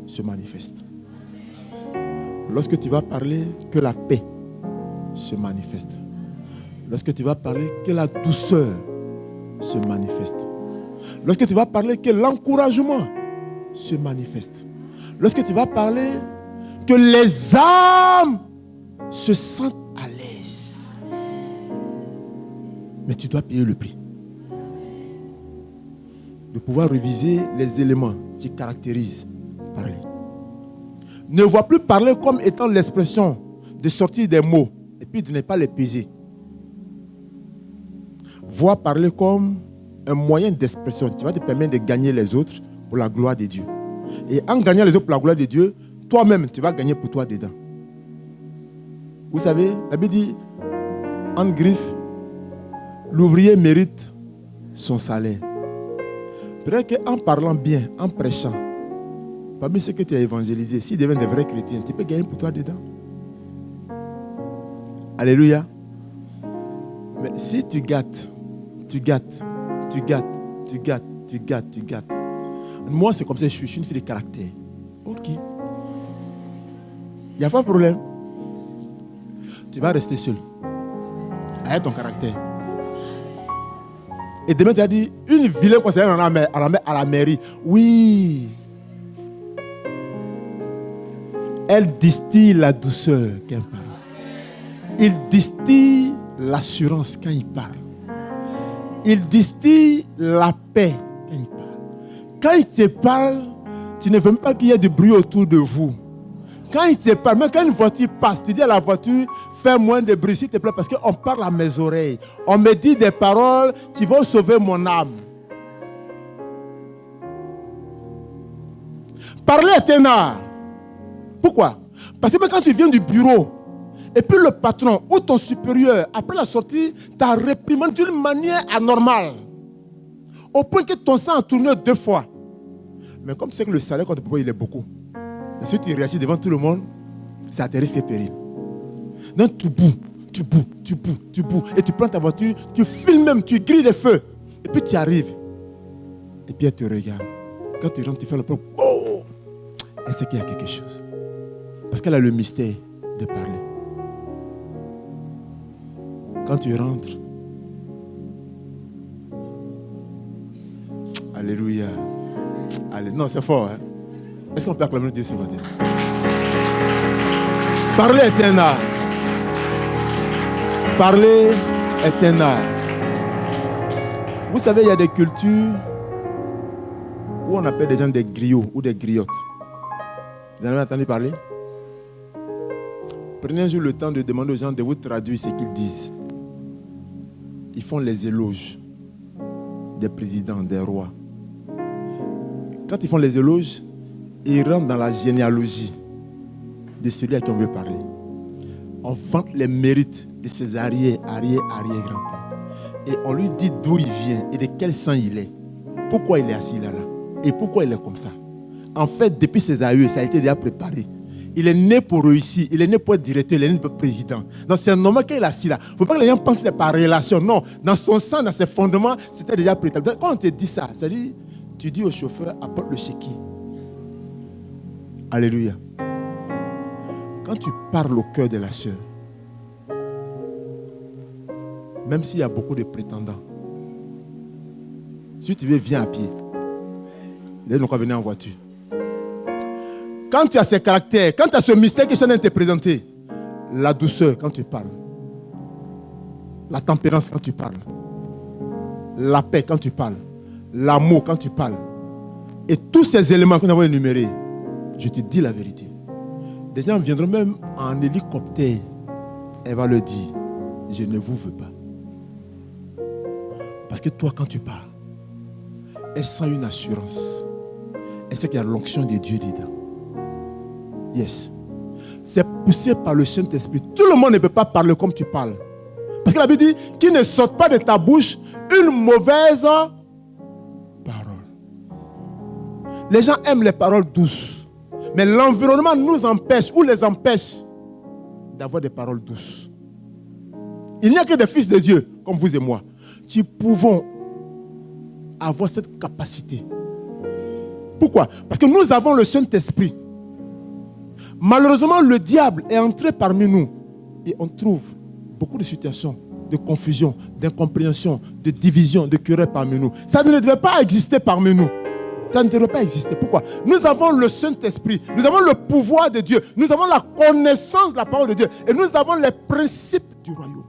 se manifeste. Lorsque tu vas parler, que la paix se manifeste. Lorsque tu vas parler, que la douceur se manifeste. Lorsque tu vas parler, que l'encouragement se manifeste. Lorsque tu vas parler, que les âmes se sentent à l'aise. Mais tu dois payer le prix. De pouvoir réviser les éléments qui caractérisent parler. Ne vois plus parler comme étant l'expression de sortir des mots et puis de ne pas les peser. Vois parler comme un moyen d'expression qui va te permettre de gagner les autres pour la gloire de Dieu. Et en gagnant les autres pour la gloire de Dieu, toi-même, tu vas gagner pour toi dedans. Vous savez, la Bible dit, en griffe, l'ouvrier mérite son salaire. Peut-être qu'en parlant bien, en prêchant, parmi ceux que tu as évangélisés, s'ils deviennent des vrais chrétiens, tu peux gagner pour toi dedans. Alléluia. Mais si tu gâtes, moi, c'est comme ça, je suis une fille de caractère. Ok. Il n'y a pas de problème. Tu vas rester seul. Avec ton caractère. Et demain, tu as dit, une vilaine conseillère à la mairie. Oui. Elle distille la douceur quand elle parle. Il distille l'assurance quand il parle. Il distille la paix quand il parle. Quand il te parle, tu ne veux même pas qu'il y ait du bruit autour de vous. Quand il te parle, même quand une voiture passe, tu dis à la voiture, fais moins de bruit, s'il te plaît, parce qu'on parle à mes oreilles. On me dit des paroles qui vont sauver mon âme. Parler est un art. Pourquoi? Parce que quand tu viens du bureau, et puis le patron ou ton supérieur, après la sortie, t'a réprimandé d'une manière anormale, au point que ton sang a tourné 2 fois. Mais comme tu sais que le salaire qu'on te propose, il est beaucoup. Et si tu réagis devant tout le monde, c'est à tes risques et périls. Donc tu boues. Et tu prends ta voiture, tu filmes même, tu grilles les feux. Et puis tu arrives. Et puis elle te regarde. Quand tu rentres, tu fais le propre. Oh! Elle sait qu'il y a quelque chose. Parce qu'elle a le mystère de parler. Quand tu rentres, alléluia. Non, c'est fort. Hein? Est-ce qu'on peut acclamer Dieu ce matin? Parler est un art. Parler est un art. Vous savez, il y a des cultures où on appelle des gens des griots ou des griottes. Vous en avez entendu parler? Prenez un jour le temps de demander aux gens de vous traduire ce qu'ils disent. Ils font les éloges des présidents, des rois. Quand ils font les éloges, ils rentrent dans la généalogie de celui à qui on veut parler. On vante les mérites de ses arrière-grands-pères. Et on lui dit d'où il vient et de quel sang il est. Pourquoi il est assis là. Et pourquoi il est comme ça. En fait, depuis ses aïeux, ça a été déjà préparé. Il est né pour réussir, il est né pour être directeur, il est né pour être président. Donc c'est normal qu'il est assis là. Il ne faut pas que les gens pensent que c'est par relation. Non, dans son sang, dans ses fondements, c'était déjà préparé. Donc, quand on te dit ça, c'est-à-dire, tu dis au chauffeur, apporte le chéquier. Alléluia. Quand tu parles au cœur de la sœur, même s'il y a beaucoup de prétendants, si tu veux, viens à pied. Les gens n'ont qu'à venir en voiture. Quand tu as ces caractères, quand tu as ce mystère que je viens de te présenter, la douceur quand tu parles, la tempérance quand tu parles, la paix quand tu parles, l'amour quand tu parles, et tous ces éléments que nous avons énumérés, je te dis la vérité. Des gens viendront même en hélicoptère. Elle va leur dire, je ne vous veux pas. Parce que toi, quand tu parles, elle sent une assurance. Elle sait qu'il y a l'onction de Dieu dedans. Yes. C'est poussé par le Saint-Esprit. Tout le monde ne peut pas parler comme tu parles. Parce que la Bible dit qu'il ne sorte pas de ta bouche une mauvaise parole. Les gens aiment les paroles douces. Mais l'environnement nous empêche ou les empêche d'avoir des paroles douces. Il n'y a que des fils de Dieu, comme vous et moi, qui pouvons avoir cette capacité. Pourquoi? Parce que nous avons le Saint-Esprit. Malheureusement, le diable est entré parmi nous et on trouve beaucoup de situations de confusion, d'incompréhension, de division, de querelle parmi nous. Ça ne devait pas exister parmi nous. Ça ne devrait pas exister. Pourquoi? Nous avons le Saint-Esprit, nous avons le pouvoir de Dieu, nous avons la connaissance de la parole de Dieu et nous avons les principes du royaume.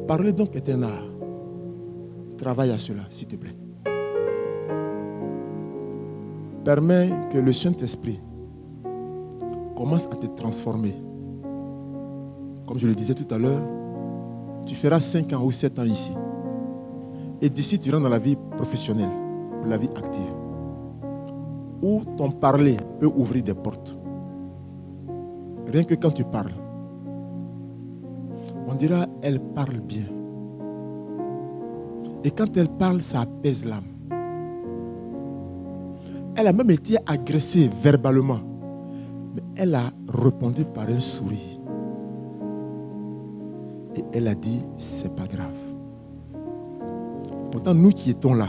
Parler donc est un art. Travaille à cela, s'il te plaît. Permets que le Saint-Esprit commence à te transformer. Comme je le disais tout à l'heure, tu feras 5 ans ou 7 ans ici. Et d'ici, tu rentres dans la vie professionnelle, la vie active, où ton parler peut ouvrir des portes. Rien que quand tu parles, on dira, elle parle bien. Et quand elle parle, ça apaise l'âme. Elle a même été agressée verbalement. Mais elle a répondu par un sourire. Et elle a dit, c'est pas grave. Pourtant, nous qui étions là,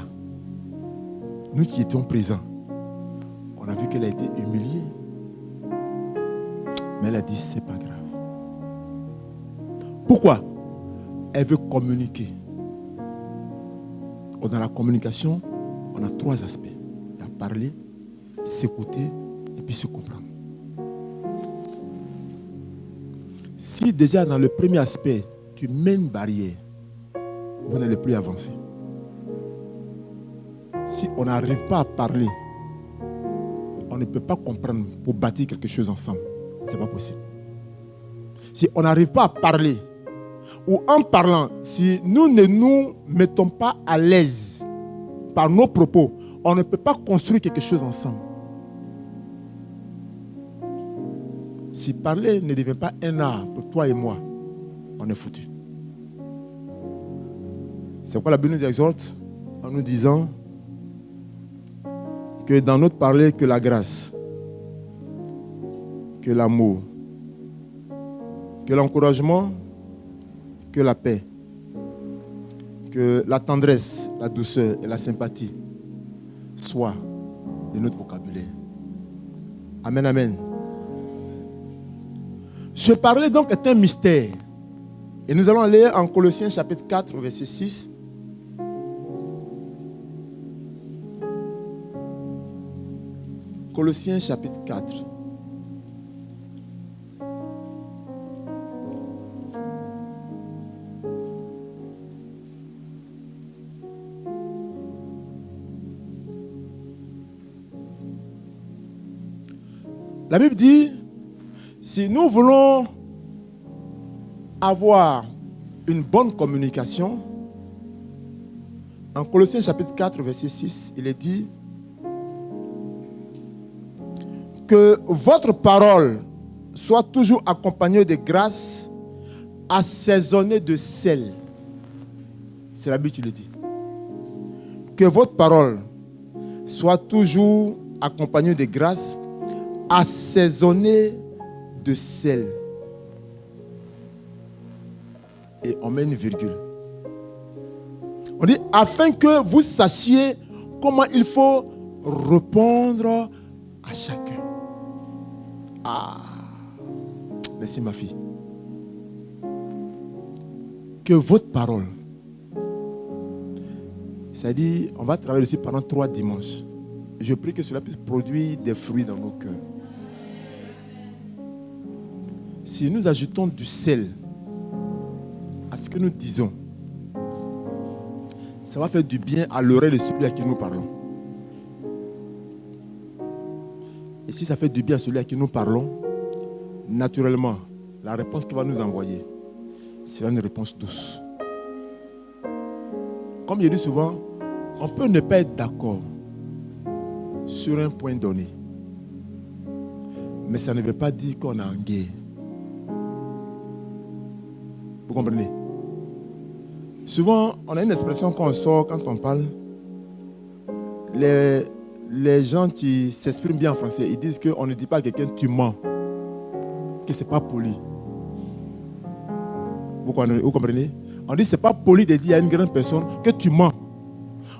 nous qui étions présents, on a vu qu'elle a été humiliée. Mais elle a dit, c'est pas grave. Pourquoi? Elle veut communiquer. Dans la communication, on a 3 aspects. Il y a parler, s'écouter et puis se comprendre. Si déjà dans le premier aspect, tu mets une barrière, vous n'allez plus avancer. Si on n'arrive pas à parler, on ne peut pas comprendre pour bâtir quelque chose ensemble. Ce n'est pas possible. Si on n'arrive pas à parler, ou en parlant, si nous ne nous mettons pas à l'aise par nos propos, on ne peut pas construire quelque chose ensemble. Si parler ne devient pas un art pour toi et moi, on est foutu. C'est pourquoi la Bible nous exhorte en nous disant que dans notre parler, que la grâce, que l'amour, que l'encouragement, que la paix, que la tendresse, la douceur et la sympathie soient de notre vocabulaire. Amen, amen. Ce parler donc est un mystère. Et nous allons aller en Colossiens chapitre 4, verset 6. Colossiens chapitre 4. La Bible dit, si nous voulons avoir une bonne communication, en Colossiens chapitre 4, verset 6, il est dit que votre parole soit toujours accompagnée de grâce, assaisonnée de sel. C'est la Bible qui le dit. Que votre parole soit toujours accompagnée de grâce, assaisonnée de sel. Et on met une virgule. On dit, afin que vous sachiez comment il faut répondre à chacun. Ah, merci ma fille. Que votre parole, c'est-à-dire, on va travailler dessus pendant 3 dimanches. Je prie que cela puisse produire des fruits dans nos cœurs. Si nous ajoutons du sel à ce que nous disons, ça va faire du bien à l'oreille de celui à qui nous parlons. Et si ça fait du bien à celui à qui nous parlons, naturellement, la réponse qu'il va nous envoyer sera une réponse douce. Comme je dis souvent, on peut ne pas être d'accord sur un point donné. Mais ça ne veut pas dire qu'on est en guerre. Vous comprenez? Souvent, on a une expression quand on sort, quand on parle. Les gens qui s'expriment bien en français, ils disent qu'on ne dit pas à quelqu'un tu mens, que ce n'est pas poli. Vous comprenez? On dit que ce n'est pas poli de dire à une grande personne que tu mens.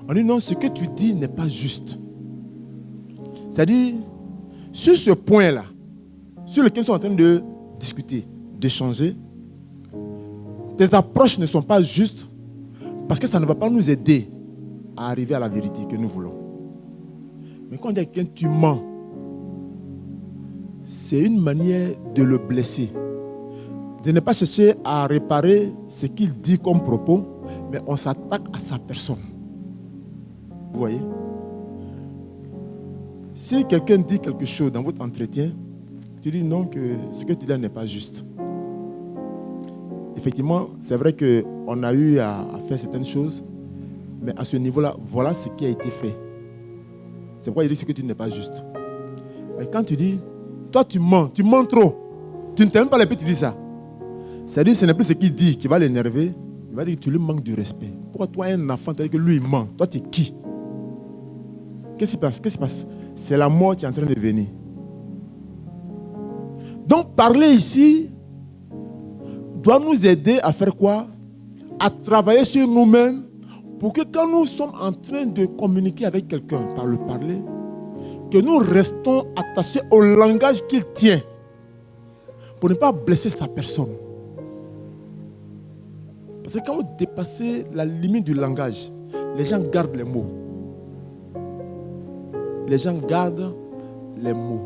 On dit non, ce que tu dis n'est pas juste. C'est-à-dire, sur ce point-là, sur lequel nous sommes en train de discuter, d'échanger, tes approches ne sont pas justes parce que ça ne va pas nous aider à arriver à la vérité que nous voulons. Mais quand on dit à quelqu'un tu mens, c'est une manière de le blesser. De ne pas chercher à réparer ce qu'il dit comme propos, mais on s'attaque à sa personne. Vous voyez? Si quelqu'un dit quelque chose dans votre entretien, tu dis non, que ce que tu dis n'est pas juste. Effectivement, c'est vrai qu'on a eu à faire certaines choses, mais à ce niveau-là, voilà ce qui a été fait. C'est pourquoi il dit ce que tu dis n'est pas juste. Mais quand tu dis, toi tu mens trop, tu ne t'aimes pas les petits, tu dis ça. C'est-à-dire que ce n'est plus ce qu'il dit qui va l'énerver, il va dire que tu lui manques du respect. Pourquoi toi, un enfant, tu dis que lui il ment? Toi, tu es qui? Qu'est-ce qui se passe? C'est la mort qui est en train de venir. Donc, parler ici doit nous aider à faire quoi? À travailler sur nous-mêmes pour que quand nous sommes en train de communiquer avec quelqu'un par le parler, que nous restons attachés au langage qu'il tient pour ne pas blesser sa personne. Parce que quand vous dépassez la limite du langage, les gens gardent les mots. Les gens gardent les mots.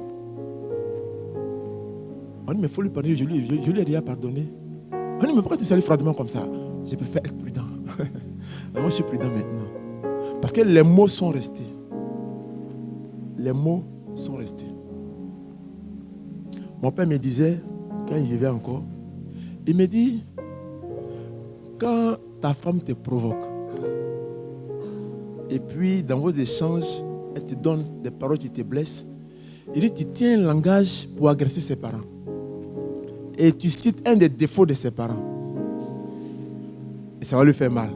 On dit, mais il faut lui pardonner, je lui ai déjà pardonné. On dit, mais pourquoi tu salues froidement comme ça? Je préfère être prudent. Moi, je suis prudent maintenant. Parce que les mots sont restés. Les mots sont restés. Mon père me disait, quand il vivait encore, il me dit, quand ta femme te provoque, et puis dans vos échanges, elle te donne des paroles qui te blessent, il dit, tu tiens un langage pour agresser ses parents. Et tu cites un des défauts de ses parents. Et ça va lui faire mal.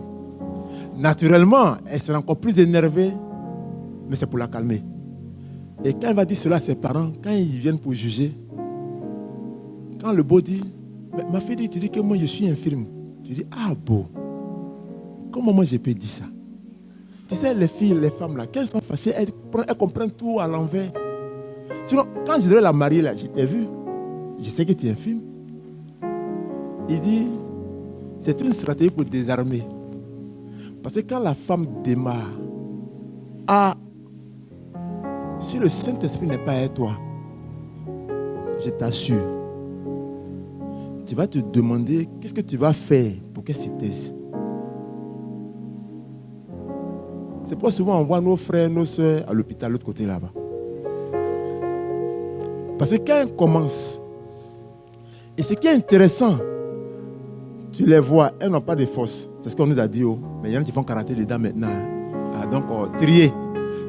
Naturellement, elle sera encore plus énervée, mais c'est pour la calmer. Et quand elle va dire cela à ses parents, quand ils viennent pour juger, quand le beau dit, ma fille dit, tu dis que moi je suis infirme. Tu dis, ah beau, comment moi je peux dire ça? Tu sais, les filles, les femmes là, quand elles sont fâchées, elles comprennent tout à l'envers. Sinon, quand je devais la marier là, je t'ai vu, je sais que tu es infirme. Il dit, c'est une stratégie pour désarmer. Parce que quand la femme démarre, si le Saint-Esprit n'est pas avec toi, je t'assure, tu vas te demander qu'est-ce que tu vas faire pour qu'elle s'y taise. C'est pourquoi souvent on voit nos frères, nos soeurs à l'hôpital, de l'autre côté là-bas. Parce que quand elles commencent, et ce qui est intéressant, tu les vois, elles n'ont pas de force. C'est ce qu'on nous a dit. Oh. Mais il y en a qui font karaté dedans maintenant. Ah, donc, trier.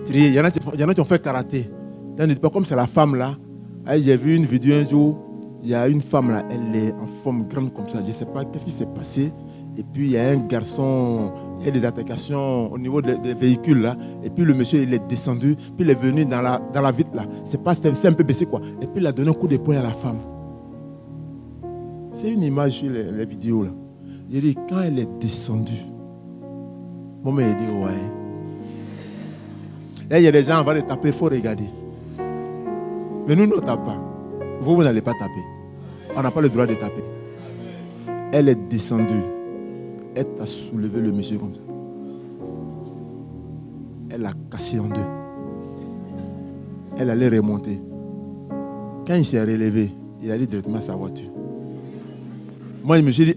Il y en a qui ont fait karaté. Donc, ne dis pas comme c'est la femme là. J'ai vu une vidéo un jour. Il y a une femme là, elle est en forme grande comme ça. Je ne sais pas qu'est-ce qui s'est passé. Et puis il y a un garçon, il y a des altercations au niveau des véhicules là. Et puis le monsieur il est descendu, puis il est venu dans la vitre là. C'est un peu baissé quoi. Et puis il a donné un coup de poing à la femme. C'est une image sur les vidéos là. Il dit quand elle est descendue, mon mère dit ouais. Et il y a des gens avant de taper, il faut regarder. Mais nous ne tapons pas. Vous n'allez pas taper. On n'a pas le droit de taper. Elle est descendue. Elle t'a soulevé le monsieur comme ça. Elle l'a cassé en deux. Elle allait remonter. Quand il s'est relevé, il allait directement à sa voiture. Moi, je me suis dit,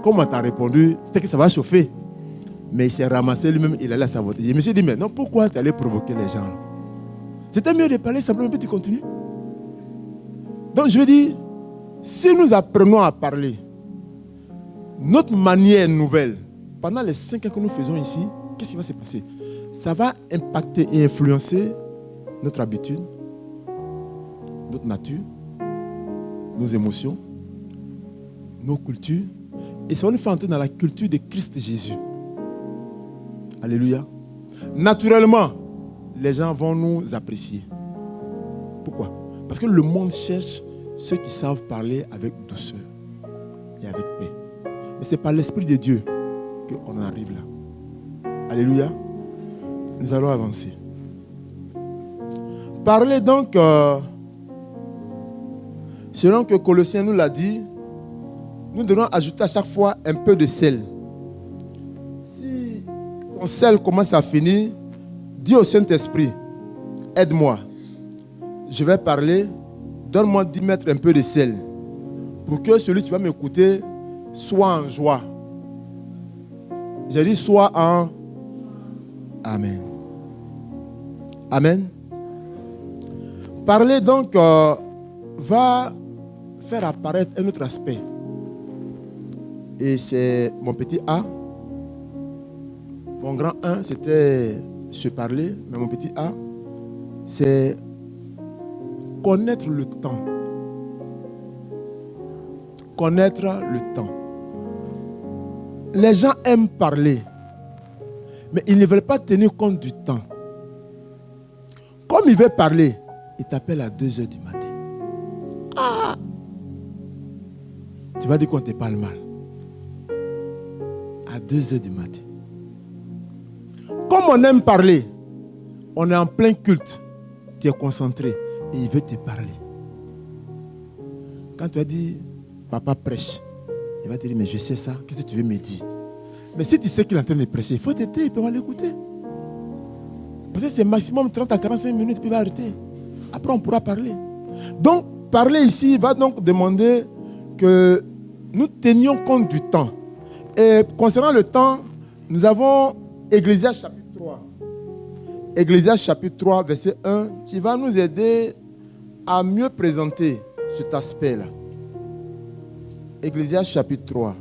comment t'as répondu? C'était que ça va chauffer. Mais il s'est ramassé lui-même, il allait à sa voiture. Je me suis dit, mais non, pourquoi tu allais provoquer les gens? C'était mieux de parler simplement, puis tu continues. Donc je veux dire, si nous apprenons à parler, notre manière nouvelle, pendant les 5 ans que nous faisons ici, qu'est-ce qui va se passer? Ça va impacter et influencer notre habitude, notre nature, nos émotions, nos cultures. Et ça va nous faire entrer dans la culture de Christ Jésus. Alléluia. Naturellement, les gens vont nous apprécier. Pourquoi? Parce que le monde cherche ceux qui savent parler avec douceur et avec paix. Mais c'est par l'Esprit de Dieu qu'on en arrive là. Alléluia. Nous allons avancer. Parler donc, selon que Colossiens nous l'a dit, nous devons ajouter à chaque fois un peu de sel. Si ton sel commence à finir, dis au Saint-Esprit, aide-moi. Je vais parler, donne-moi d'y mettre un peu de sel pour que celui qui va m'écouter soit en joie. J'ai dit soit en Amen. Amen. Parler donc va faire apparaître un autre aspect. Et c'est mon petit A. Mon grand 1, c'était se parler, mais mon petit A, c'est connaître le temps. Connaître le temps. Les gens aiment parler, mais ils ne veulent pas tenir compte du temps. Comme il veut parler, il t'appelle à 2h du matin. Tu vas dire qu'on te parle mal. À 2h du matin. Comme on aime parler, on est en plein culte. Tu es concentré et il veut te parler. Quand tu as dit, papa prêche, il va te dire, mais je sais ça, qu'est-ce que tu veux me dire? Mais si tu sais qu'il est en train de prêcher, il faut t'aider, il peut pas l'écouter. Parce que c'est maximum 30 à 45 minutes, puis il va arrêter. Après, on pourra parler. Donc, parler ici va donc demander que nous tenions compte du temps. Et concernant le temps, nous avons Ecclésiaste chapitre 3. Ecclésiaste chapitre 3, verset 1, qui va nous aider à mieux présenter cet aspect-là. Ecclésiaste chapitre 3.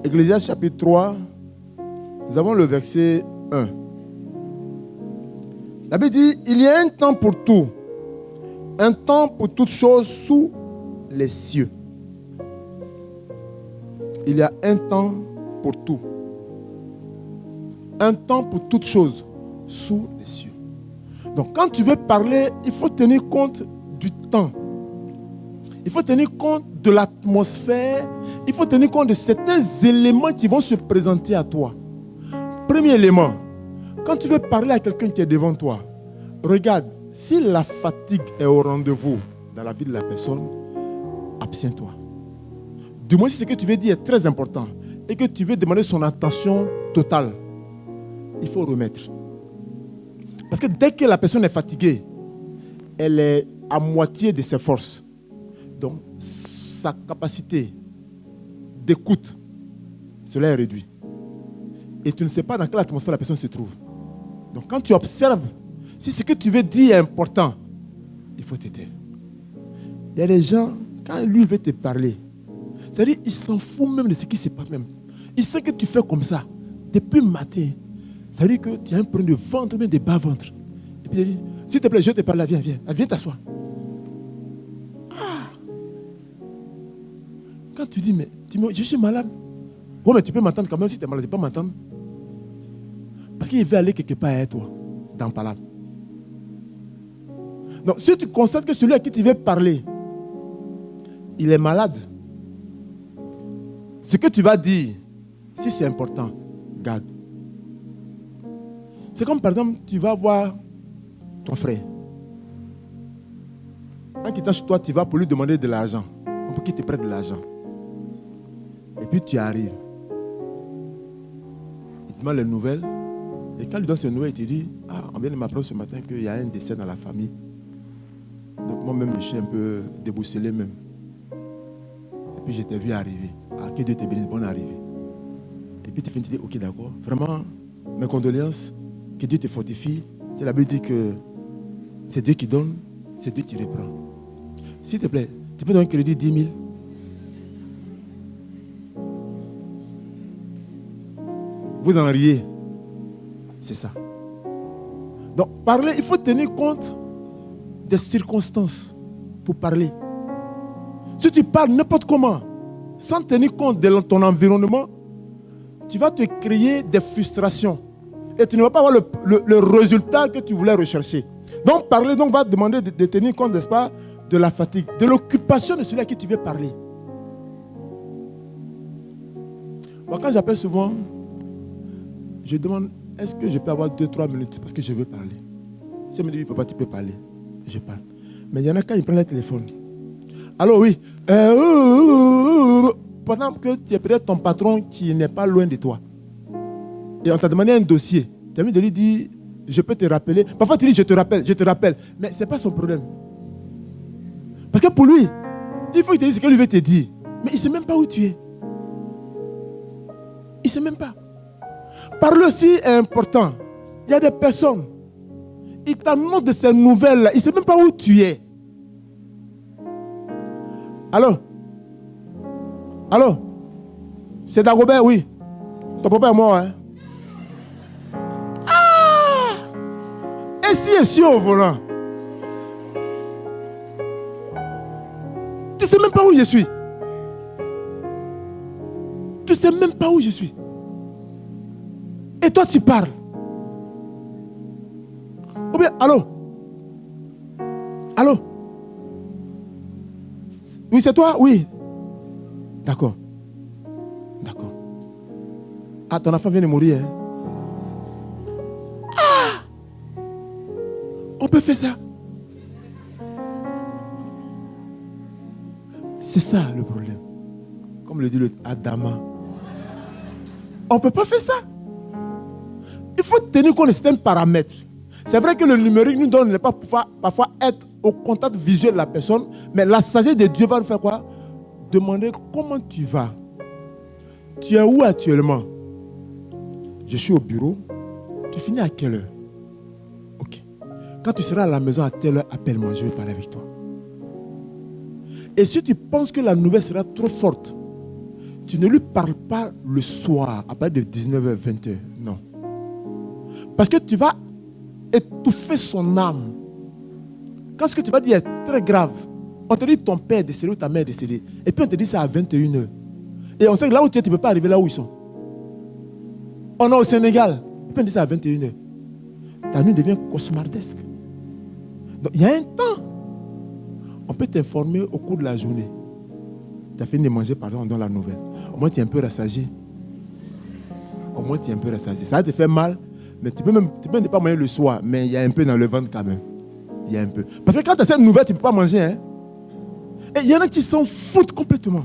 Ecclésiaste chapitre 3, nous avons le verset 1. La Bible dit, il y a un temps pour tout, un temps pour toutes choses sous les cieux. Il y a un temps pour tout. Un temps pour toutes choses sous les cieux. Donc quand tu veux parler, il faut tenir compte du temps. Il faut tenir compte de l'atmosphère. Il faut tenir compte de certains éléments qui vont se présenter à toi. Premier élément, quand tu veux parler à quelqu'un qui est devant toi, regarde, si la fatigue est au rendez-vous dans la vie de la personne, abstiens-toi. Du moins si ce que tu veux dire est très important et que tu veux demander son attention totale, il faut remettre. Parce que dès que la personne est fatiguée, elle est à moitié de ses forces. Donc, sa capacité d'écoute cela est réduit. Et tu ne sais pas dans quelle atmosphère la personne se trouve. Donc quand tu observes, si ce que tu veux dire est important, il faut t'aider. Il y a des gens, quand lui veut te parler, c'est-à-dire il s'en fout même de ce qui se passe même. Il sait que tu fais comme ça, depuis le matin. Ça veut dire que tu as un problème de ventre, même de bas-ventre. Et puis il dit, s'il te plaît, je te parle là, viens, viens t'asseoir. Ah. Quand tu dis, mais je suis malade. Bon, mais tu peux m'entendre quand même si tu es malade, tu peux pas m'entendre. Parce qu'il veut aller quelque part avec toi, dans parole. Donc, si tu constates que celui à qui tu veux parler, il est malade, ce que tu vas dire, si c'est important, garde. C'est comme par exemple, tu vas voir ton frère. En quittant chez toi, tu vas pour lui demander de l'argent. Pour qu'il te prête de l'argent. Et puis tu arrives. Il te demande les nouvelles. Et quand il lui donne ces nouvelles, il te dit, ah, on vient de m'apprendre ce matin qu'il y a un décès dans la famille. Donc moi-même, je suis un peu déboussolé même. Et puis je t'ai vu arriver. Ah, que Dieu te bénisse, bonne arrivée. Et puis tu finis, tu dis, ok, d'accord. Vraiment, mes condoléances. Que Dieu te fortifie. C'est la Bible dit que c'est Dieu qui donne, c'est Dieu qui reprend. S'il te plaît, tu peux donner un crédit 10 000. Vous en riez. C'est ça. Donc, parler, il faut tenir compte des circonstances pour parler. Si tu parles n'importe comment, sans tenir compte de ton environnement, tu vas te créer des frustrations. Et tu ne vas pas avoir le résultat que tu voulais rechercher. Donc, parler va demander de tenir compte, n'est-ce pas, de la fatigue, de l'occupation de celui à qui tu veux parler. Moi, quand j'appelle souvent, je demande, est-ce que je peux avoir 2-3 minutes parce que je veux parler. Si elle me dit, oui, papa, tu peux parler, je parle. Mais il y en a quand ils prennent le téléphone. Allô, oui. Pendant que tu es peut-être ton patron qui n'est pas loin de toi. Et on t'a demandé un dossier. Tu as mis de lui dire, je peux te rappeler. Parfois tu dis, je te rappelle. Mais ce n'est pas son problème. Parce que pour lui, il faut qu'il te dise ce qu'il veut te dire. Mais il ne sait même pas où tu es. Il ne sait même pas. Parler aussi est important. Il y a des personnes, ils t'annoncent de ces nouvelles-là. Il ne sait même pas où tu es. Allô? Allô? C'est Dagobert, oui. Ton papa est mort, hein? Et si au volant, tu ne sais même pas où je suis. Tu ne sais même pas où je suis. Et toi, tu parles. Ou bien, allô? Allô? Oui, c'est toi? Oui. D'accord. D'accord. Ah, ton enfant vient de mourir, hein? On peut faire ça. C'est ça le problème. Comme le dit le Adama. On ne peut pas faire ça. Il faut tenir compte de certains paramètres. C'est vrai que le numérique nous donne ne pas parfois être au contact visuel de la personne, mais la sagesse de Dieu va nous faire quoi? Demander comment tu vas. Tu es où actuellement? Je suis au bureau. Tu finis à quelle heure? Ok. Quand tu seras à la maison à telle heure, appelle-moi, je vais parler avec toi. Et si tu penses que la nouvelle sera trop forte, tu ne lui parles pas le soir, à partir de 19h, 20h. Non. Parce que tu vas étouffer son âme. Quand ce que tu vas dire est très grave, on te dit ton père est décédé ou ta mère est décédée. Et puis on te dit ça à 21h. Et on sait que là où tu es, tu ne peux pas arriver là où ils sont. On est au Sénégal. Et puis on dit ça à 21h. Ta nuit devient cauchemardesque. Donc il y a un temps. On peut t'informer au cours de la journée. Tu as fini de manger, pardon, on donne la nouvelle. Au moins tu es un peu rassasié. Au moins tu es un peu rassasié. Ça va te faire mal, mais tu peux même ne pas manger le soir, mais il y a un peu dans le ventre quand même. Il y a un peu. Parce que quand tu as cette nouvelle, tu ne peux pas manger. Hein? Et il y en a qui s'en foutent complètement.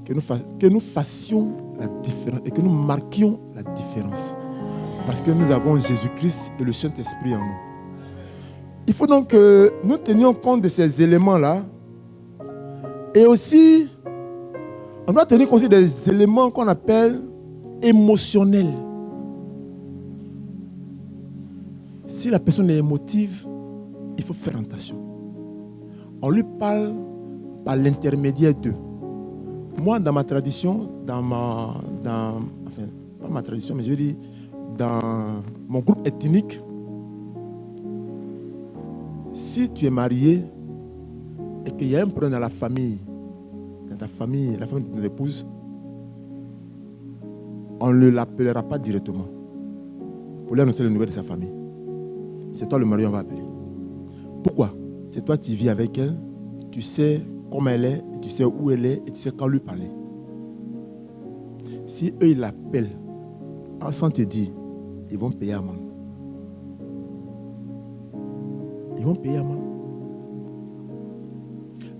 Que nous fassions la différence et que nous marquions la différence. Parce que nous avons Jésus-Christ et le Saint-Esprit en nous. Il faut donc que nous tenions compte de ces éléments-là Et aussi, on doit tenir compte des éléments qu'on appelle émotionnels. Si la personne est émotive, il faut faire attention. On lui parle par l'intermédiaire d'eux. Moi, dans ma tradition, pas ma tradition, mais je veux dire, dans mon groupe ethnique, si tu es marié et qu'il y a un problème dans la famille, dans ta famille, la famille de ton épouse, on ne l'appellera pas directement pour lui annoncer les nouvelles de sa famille. C'est toi le mari, on va appeler. Pourquoi? C'est toi qui vis avec elle, tu sais comment elle est, et tu sais où elle est, et tu sais quand lui parler. Si eux, ils l'appellent, sans te dire, ils vont payer amende. Ils vont payer amende.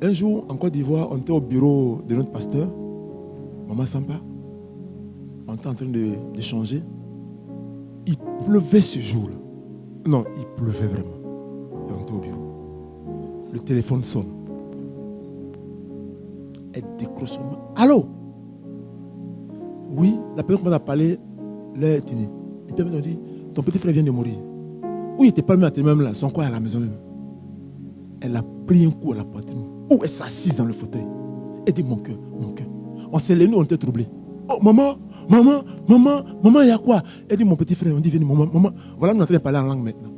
Un jour, en Côte d'Ivoire, on était au bureau de notre pasteur, Maman Sampa. On était en train d'échanger. Il pleuvait ce jour-là. Non, il pleuvait vraiment. Et on était au bureau. Le téléphone sonne. Elle décroche son main. Allô? Oui, la personne commence à parler, l'heure est tenue. Et puis elle me dit, ton petit frère vient de mourir. Oui, il n'était pas même là, son corps est à la maison même. Elle a pris un coup à la poitrine. Oh, elle s'assise dans le fauteuil. Elle dit, mon cœur. On s'est levés, on était troublés. Oh, maman, il y a quoi? Elle dit, mon petit frère, on dit, viens, maman. Voilà, nous sommes en train de parler en langue maintenant.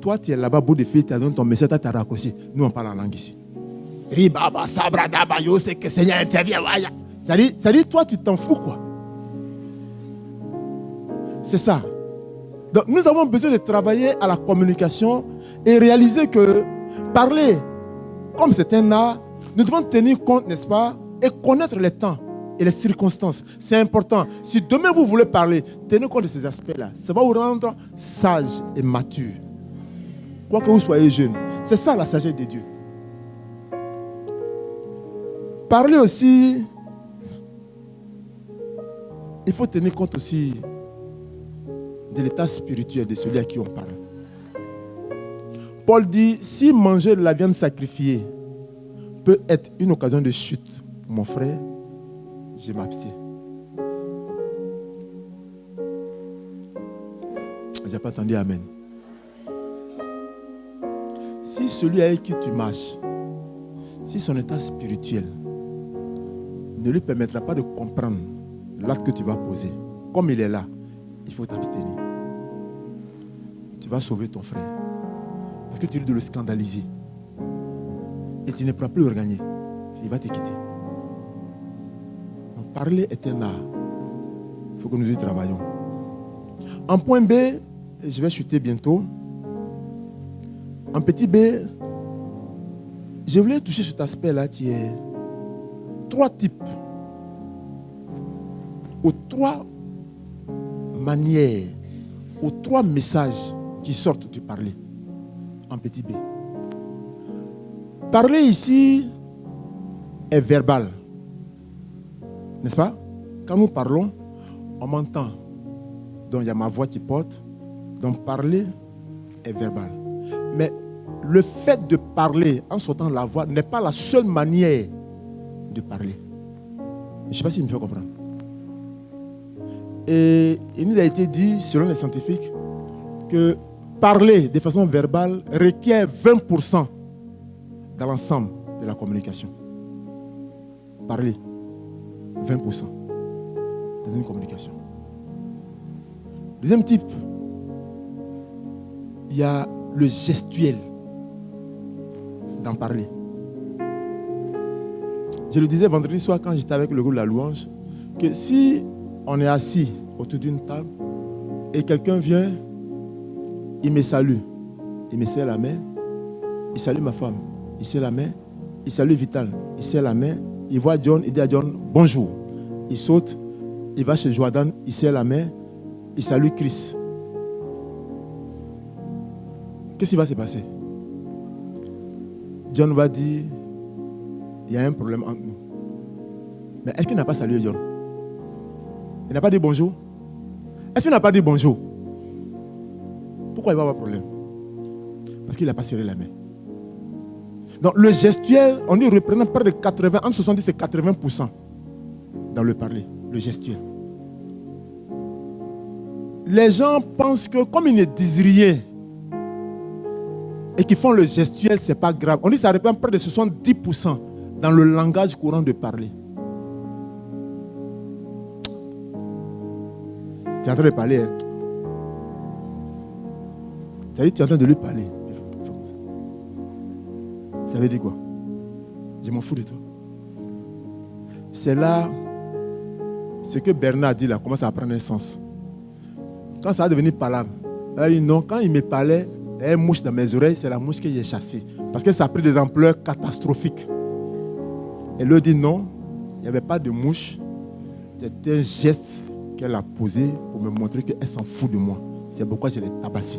Toi, tu es là-bas, beau de fille, tu as donné ton message, tu as raccroché. Nous, on parle en langue ici. Ribaba, sabra, dabayo, c'est que Seigneur intervient. Ça dit, toi, tu t'en fous, quoi. C'est ça. Donc, nous avons besoin de travailler à la communication et réaliser que parler, comme c'est un art, nous devons tenir compte, n'est-ce pas, et connaître les temps et les circonstances. C'est important. Si demain vous voulez parler, tenez compte de ces aspects-là. Ça va vous rendre sage et mature. Quoi que vous soyez jeune. C'est ça la sagesse de Dieu. Parler aussi, il faut tenir compte aussi de l'état spirituel de celui à qui on parle. Paul dit, si manger de la viande sacrifiée peut être une occasion de chute, mon frère, je m'abstiens. Je n'ai pas entendu amen. Si celui avec qui tu marches, si son état spirituel ne lui permettra pas de comprendre l'acte que tu vas poser, comme il est là, il faut t'abstenir. Tu vas sauver ton frère. Parce que tu risques de le scandaliser. Et tu ne pourras plus le regagner. Il va te quitter. Donc, parler est un art. Il faut que nous y travaillions. En point B, je vais chuter bientôt. En petit B, je voulais toucher cet aspect-là qui est 3 types ou 3 manières ou 3 messages qui sortent du parler. En petit b. Parler ici est verbal. N'est-ce pas? Quand nous parlons, on m'entend. Donc il y a ma voix qui porte. Donc parler est verbal. Mais le fait de parler en sortant la voix n'est pas la seule manière de parler. Je ne sais pas si vous me faites comprendre. Et il nous a été dit, selon les scientifiques, que parler de façon verbale requiert 20% dans l'ensemble de la communication. Parler, 20% dans une communication. Deuxième type, il y a le gestuel d'en parler. Je le disais vendredi soir quand j'étais avec le groupe de la louange, que si on est assis autour d'une table et quelqu'un vient, il me salue, il me serre la main, il salue ma femme, il serre la main, il salue Vital, il serre la main, il voit John, il dit à John bonjour, il saute, il va chez Jordan, il serre la main, il salue Chris. Qu'est-ce qui va se passer? John va dire, il y a un problème entre nous. Mais est-ce qu'il n'a pas salué John? Il n'a pas dit bonjour? Est-ce qu'il n'a pas dit bonjour? Pourquoi il va avoir problème? Parce qu'il n'a pas serré la main. Donc le gestuel, on dit représente près de 80, entre 70 et 80% dans le parler, le gestuel. Les gens pensent que comme ils ne disent rien et qu'ils font le gestuel, ce n'est pas grave. On dit que ça représente près de 70% dans le langage courant de parler. Tu es en train de parler. Hein? Ça veut dire que tu es en train de lui parler. Ça veut dire quoi? Je m'en fous de toi. C'est là, ce que Bernard dit là commence à prendre un sens. Quand ça va devenir palable, il dit non, quand il me parlait, il y a une mouche dans mes oreilles, c'est la mouche que j'ai chassée. Parce que ça a pris des ampleurs catastrophiques. Et lui dit non, il n'y avait pas de mouche. C'était un geste qu'elle a posé pour me montrer qu'elle s'en fout de moi. C'est pourquoi je l'ai tabassé.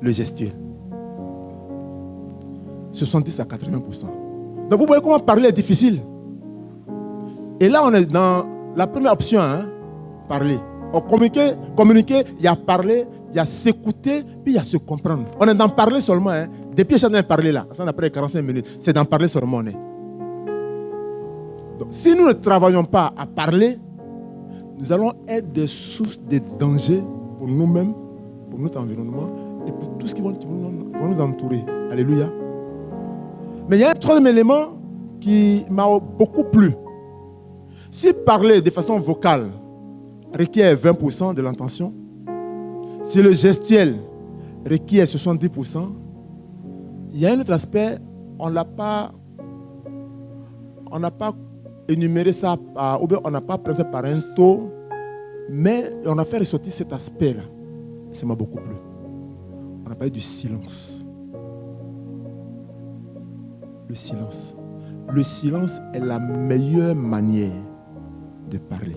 Le gestuel. 70 à 80%. Donc vous voyez comment parler est difficile. Et là on est dans la première option, hein, parler. On communiquer, il y a parler, il y a s'écouter, puis il y a se comprendre. On est dans parler seulement. Hein. Depuis que j'ai parlé là, ça après 45 minutes, c'est dans parler seulement. On est. Donc, si nous ne travaillons pas à parler, nous allons être des sources de danger pour nous-mêmes, pour notre environnement et pour tout ce qui va nous entourer. Alléluia. Mais il y a un troisième élément qui m'a beaucoup plu. Si parler de façon vocale requiert 20% de l'intention, si le gestuel requiert 70%, il y a un autre aspect, on n'a pas énuméré ça, ou bien on n'a pas présenté par un taux, mais on a fait ressortir cet aspect-là. Ça m'a beaucoup plu. On a parlé du silence. Le silence. Le silence est la meilleure manière de parler.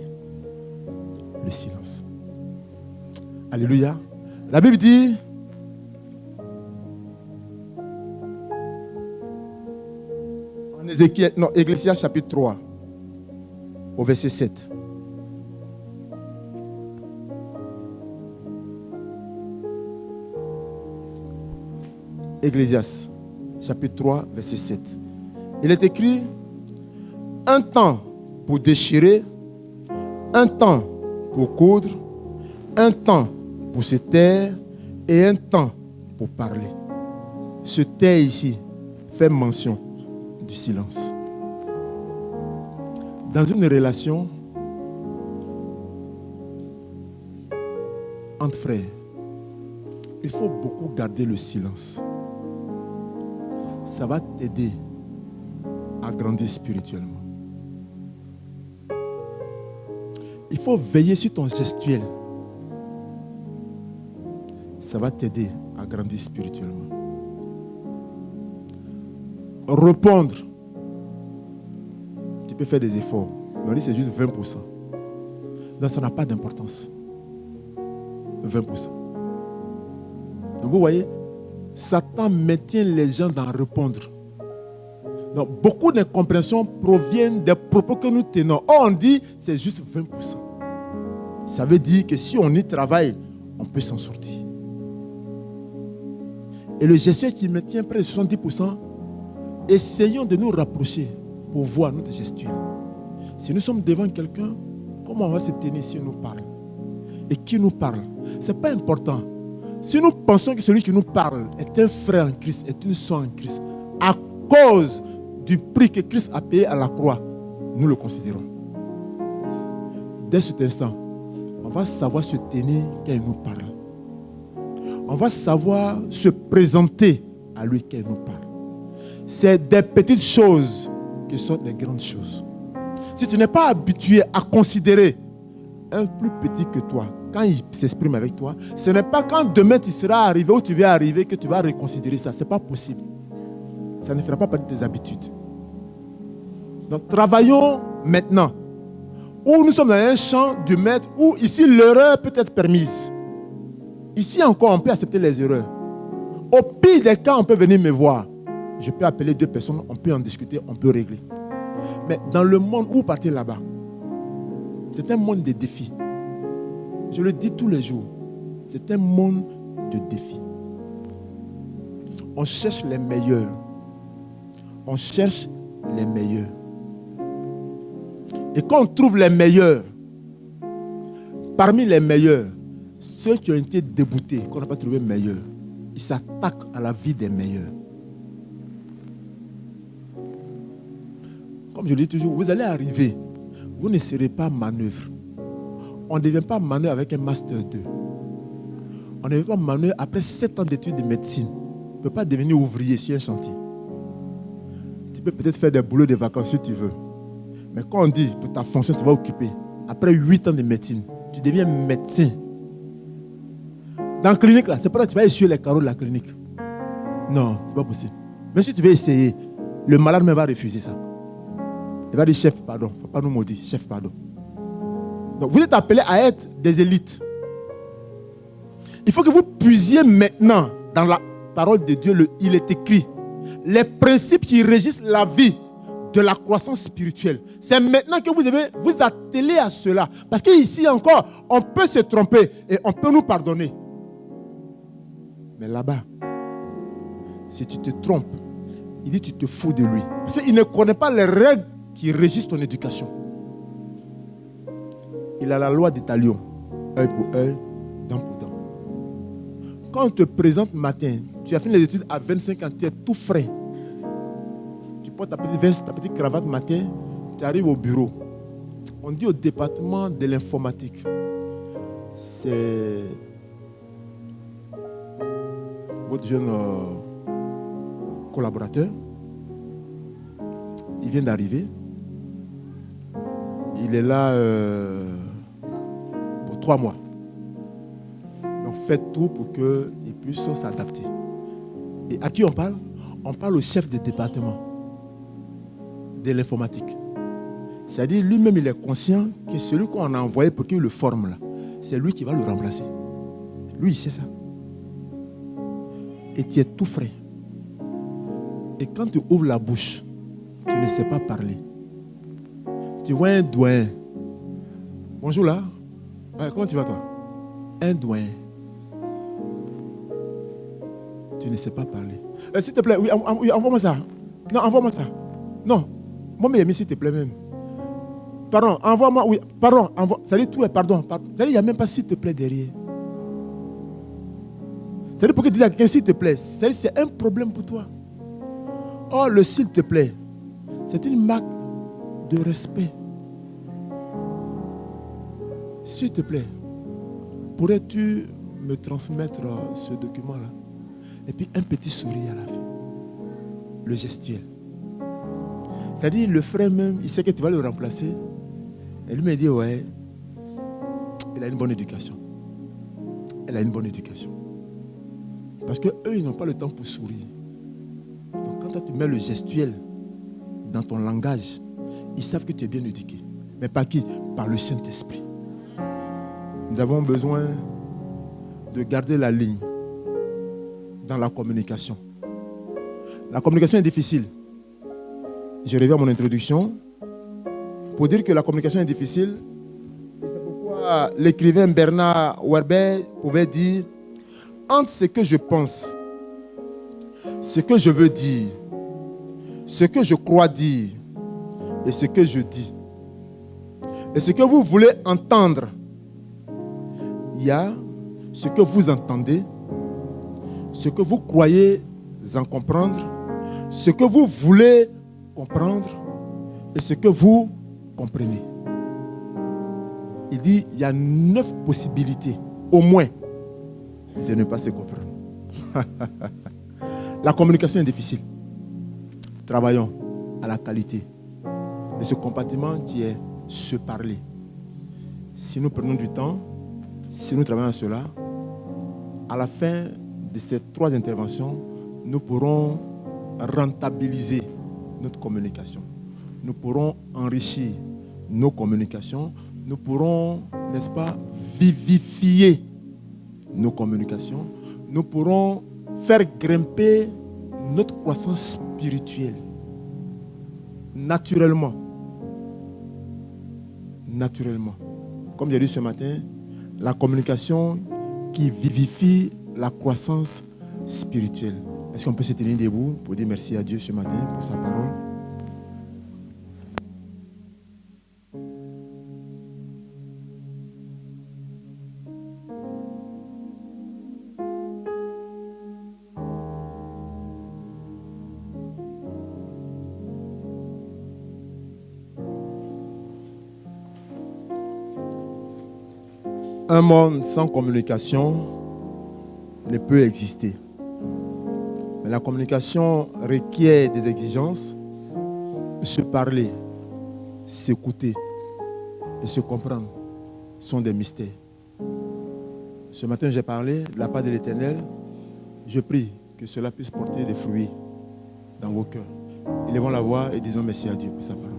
Le silence. Alléluia. La Bible dit, en Ecclésiaste chapitre 3, au verset 7. Ecclésiaste chapitre 3, verset 7. Il est écrit, un temps pour déchirer, un temps pour coudre, un temps pour se taire et un temps pour parler. Se taire ici fait mention du silence. Dans une relation entre frères, il faut beaucoup garder le silence. Ça va t'aider à grandir spirituellement. Il faut veiller sur ton gestuel. Ça va t'aider à grandir spirituellement. Répondre, tu peux faire des efforts. Mais on dit c'est juste 20%. Donc ça n'a pas d'importance. 20%. Donc vous voyez, Satan maintient les gens dans répondre. Donc beaucoup d'incompréhensions proviennent des propos que nous tenons. Or on dit c'est juste 20%. Ça veut dire que si on y travaille, on peut s'en sortir. Et le gestuel qui maintient près de 70%, essayons de nous rapprocher pour voir notre gestuel. Si nous sommes devant quelqu'un, comment on va se tenir si on nous parle? Et qui nous parle? Ce n'est pas important. Si nous pensons que celui qui nous parle est un frère en Christ, est une soeur en Christ, à cause du prix que Christ a payé à la croix, nous le considérons. Dès cet instant, on va savoir se tenir quand il nous parle. On va savoir se présenter à lui quand il nous parle. C'est des petites choses qui sont des grandes choses. Si tu n'es pas habitué à considérer un plus petit que toi, quand il s'exprime avec toi, ce n'est pas quand demain tu seras arrivé ou tu vas arriver que tu vas reconsidérer ça. Ce n'est pas possible. Ça ne fera pas partie de tes habitudes. Donc travaillons maintenant. Où nous sommes dans un champ du maître, où ici l'erreur peut être permise. Ici encore, on peut accepter les erreurs. Au pire des cas, on peut venir me voir. Je peux appeler 2 personnes, on peut en discuter, on peut régler. Mais dans le monde où vous partez là-bas, c'est un monde de défis. Je le dis tous les jours. C'est un monde de défis. On cherche les meilleurs. On cherche les meilleurs. Et quand on trouve les meilleurs, parmi les meilleurs, ceux qui ont été déboutés, qu'on n'a pas trouvé meilleurs, ils s'attaquent à la vie des meilleurs. Comme je le dis toujours, vous allez arriver, vous ne serez pas manœuvre. On ne devient pas manœuvre avec un master 2. On ne devient pas manœuvre après 7 ans d'études de médecine. On ne peut pas devenir ouvrier sur un chantier. Tu peux peut-être faire des boulots de vacances si tu veux. Mais quand on dit pour ta fonction, tu vas occuper, après 8 ans de médecine, tu deviens médecin. Dans la clinique, là, c'est pas là que tu vas essuyer les carreaux de la clinique. Non, c'est pas possible. Même si tu veux essayer, le malade même va refuser ça. Il va dire, chef, pardon, il ne faut pas nous maudire, chef, pardon. Donc, vous êtes appelés à être des élites. Il faut que vous puisiez maintenant dans la parole de Dieu, il est écrit, les principes qui régissent la vie de la croissance spirituelle. C'est maintenant que vous devez vous atteler à cela. Parce qu'ici encore, on peut se tromper et on peut nous pardonner. Mais là-bas, si tu te trompes, il dit tu te fous de lui. Parce qu'il ne connaît pas les règles qui régissent ton éducation. Il a la loi des talions. Œil pour œil, dent pour dent. Quand on te présente matin, tu as fini les études à 25 ans, tu es tout frais. Tu portes ta petite veste, ta petite cravate matin, tu arrives au bureau. On dit au département de l'informatique, c'est votre jeune collaborateur. Il vient d'arriver. Il est là pour 3 mois. Donc faites tout pour qu'il puisse s'adapter. Et à qui on parle? On parle au chef de département de l'informatique. C'est-à-dire lui-même il est conscient que celui qu'on a envoyé pour qu'il le forme là, c'est lui qui va le remplacer. Lui il sait ça. Et tu es tout frais. Et quand tu ouvres la bouche, tu ne sais pas parler. Tu vois un doyen. Bonjour là. Ouais, comment tu vas toi? Un doyen. Tu ne sais pas parler. S'il te plaît, oui, envoie-moi ça. Non, envoie-moi ça. Non. Moi, mais s'il te plaît même. Pardon, envoie-moi. Oui, pardon. Ça dit tout est pardon. Ça dit, il n'y a même pas s'il te plaît derrière. Ça dit pour que tu dises à quelqu'un s'il te plaît. Ça dit, c'est un problème pour toi. Oh, le s'il te plaît, c'est une marque de respect. S'il te plaît, pourrais-tu me transmettre ce document-là? Et puis un petit sourire à la fin. Le gestuel. C'est-à-dire, le frère même, il sait que tu vas le remplacer. Et lui me dit, ouais, il a une bonne éducation. Elle a une bonne éducation. Parce qu'eux, ils n'ont pas le temps pour sourire. Donc quand toi, tu mets le gestuel dans ton langage, ils savent que tu es bien éduqué. Mais par qui? Par le Saint-Esprit. Nous avons besoin de garder la ligne dans la communication. La communication est difficile. Je reviens à mon introduction pour dire que la communication est difficile. Et c'est pourquoi l'écrivain Bernard Werber pouvait dire entre ce que je pense, ce que je veux dire, ce que je crois dire et ce que je dis, et ce que vous voulez entendre, il y a ce que vous entendez, ce que vous croyez en comprendre, ce que vous voulez comprendre et ce que vous comprenez. Il dit il y a 9 possibilités, au moins, de ne pas se comprendre. La communication est difficile. Travaillons à la qualité de ce compartiment qui est se parler. Si nous prenons du temps, si nous travaillons à cela, à la fin de ces 3 interventions, nous pourrons rentabiliser notre communication. Nous pourrons enrichir nos communications. Nous pourrons, n'est-ce pas, vivifier nos communications. Nous pourrons faire grimper notre croissance spirituelle. Naturellement. Naturellement. Comme j'ai dit ce matin, la communication qui vivifie la croissance spirituelle. Est-ce qu'on peut se tenir debout pour dire merci à Dieu ce matin pour sa parole? Un monde sans communication ne peut exister. Mais la communication requiert des exigences, se parler, s'écouter et se comprendre sont des mystères. Ce matin, j'ai parlé de la part de l'Éternel. Je prie que cela puisse porter des fruits dans vos cœurs. Élevons la voix et disons merci à Dieu pour sa parole.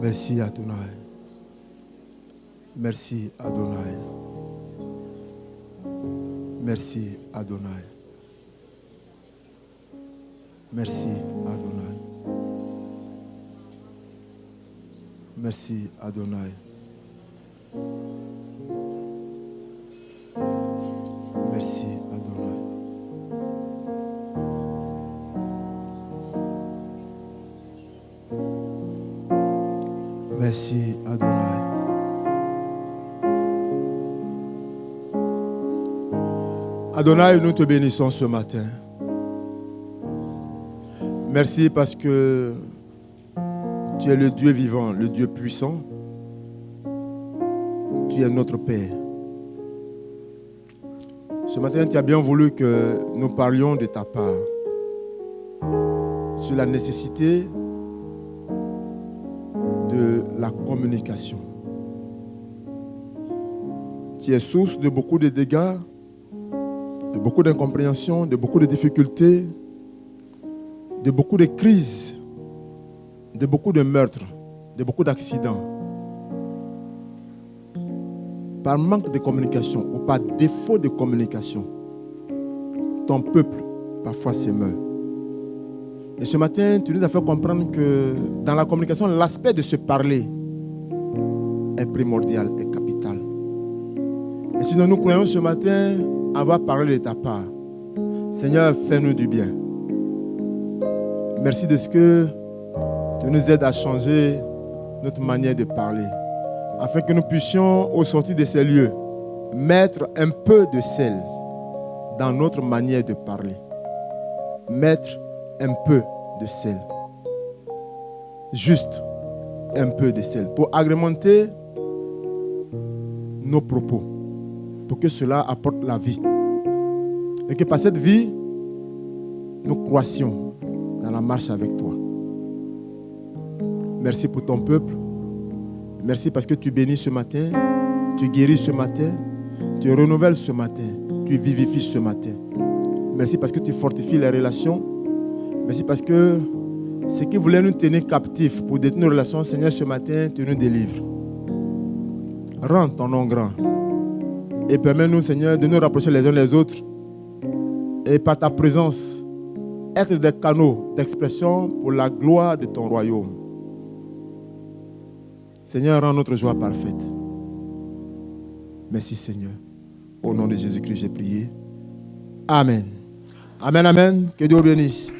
Merci Adonai. Merci Adonai. Merci Adonai. Merci Adonai. Merci Adonai. Merci Adonai. Merci Adonai. Adonai, nous te bénissons ce matin. Merci parce que tu es le Dieu vivant, le Dieu puissant. Tu es notre Père. Ce matin, tu as bien voulu que nous parlions de ta part sur la nécessité de la communication. Tu es source de beaucoup de dégâts, de beaucoup d'incompréhension, de beaucoup de difficultés, de beaucoup de crises, de beaucoup de meurtres, de beaucoup d'accidents. Par manque de communication ou par défaut de communication, ton peuple parfois se meurt. Et ce matin, tu nous as fait comprendre que dans la communication, l'aspect de se parler est primordial, est capital. Et sinon, nous croyons ce matin avoir parlé de ta part. Seigneur, fais-nous du bien. Merci de ce que tu nous aides à changer notre manière de parler, afin que nous puissions, au sortir de ces lieux, mettre un peu de sel dans notre manière de parler. Mettre un peu de sel. Juste un peu de sel pour agrémenter nos propos, pour que cela apporte la vie. Et que par cette vie, nous croissions dans la marche avec toi. Merci pour ton peuple. Merci parce que tu bénis ce matin, tu guéris ce matin, tu renouvelles ce matin, tu vivifies ce matin. Merci parce que tu fortifies les relations. Merci parce que ce qui voulait nous tenir captifs pour détenir nos relations, Seigneur, ce matin, tu nous délivres. Rends ton nom grand. Et permets-nous, Seigneur, de nous rapprocher les uns les autres. Et par ta présence, être des canaux d'expression pour la gloire de ton royaume. Seigneur, rends notre joie parfaite. Merci, Seigneur. Au nom de Jésus-Christ, j'ai prié. Amen. Amen, amen. Que Dieu bénisse.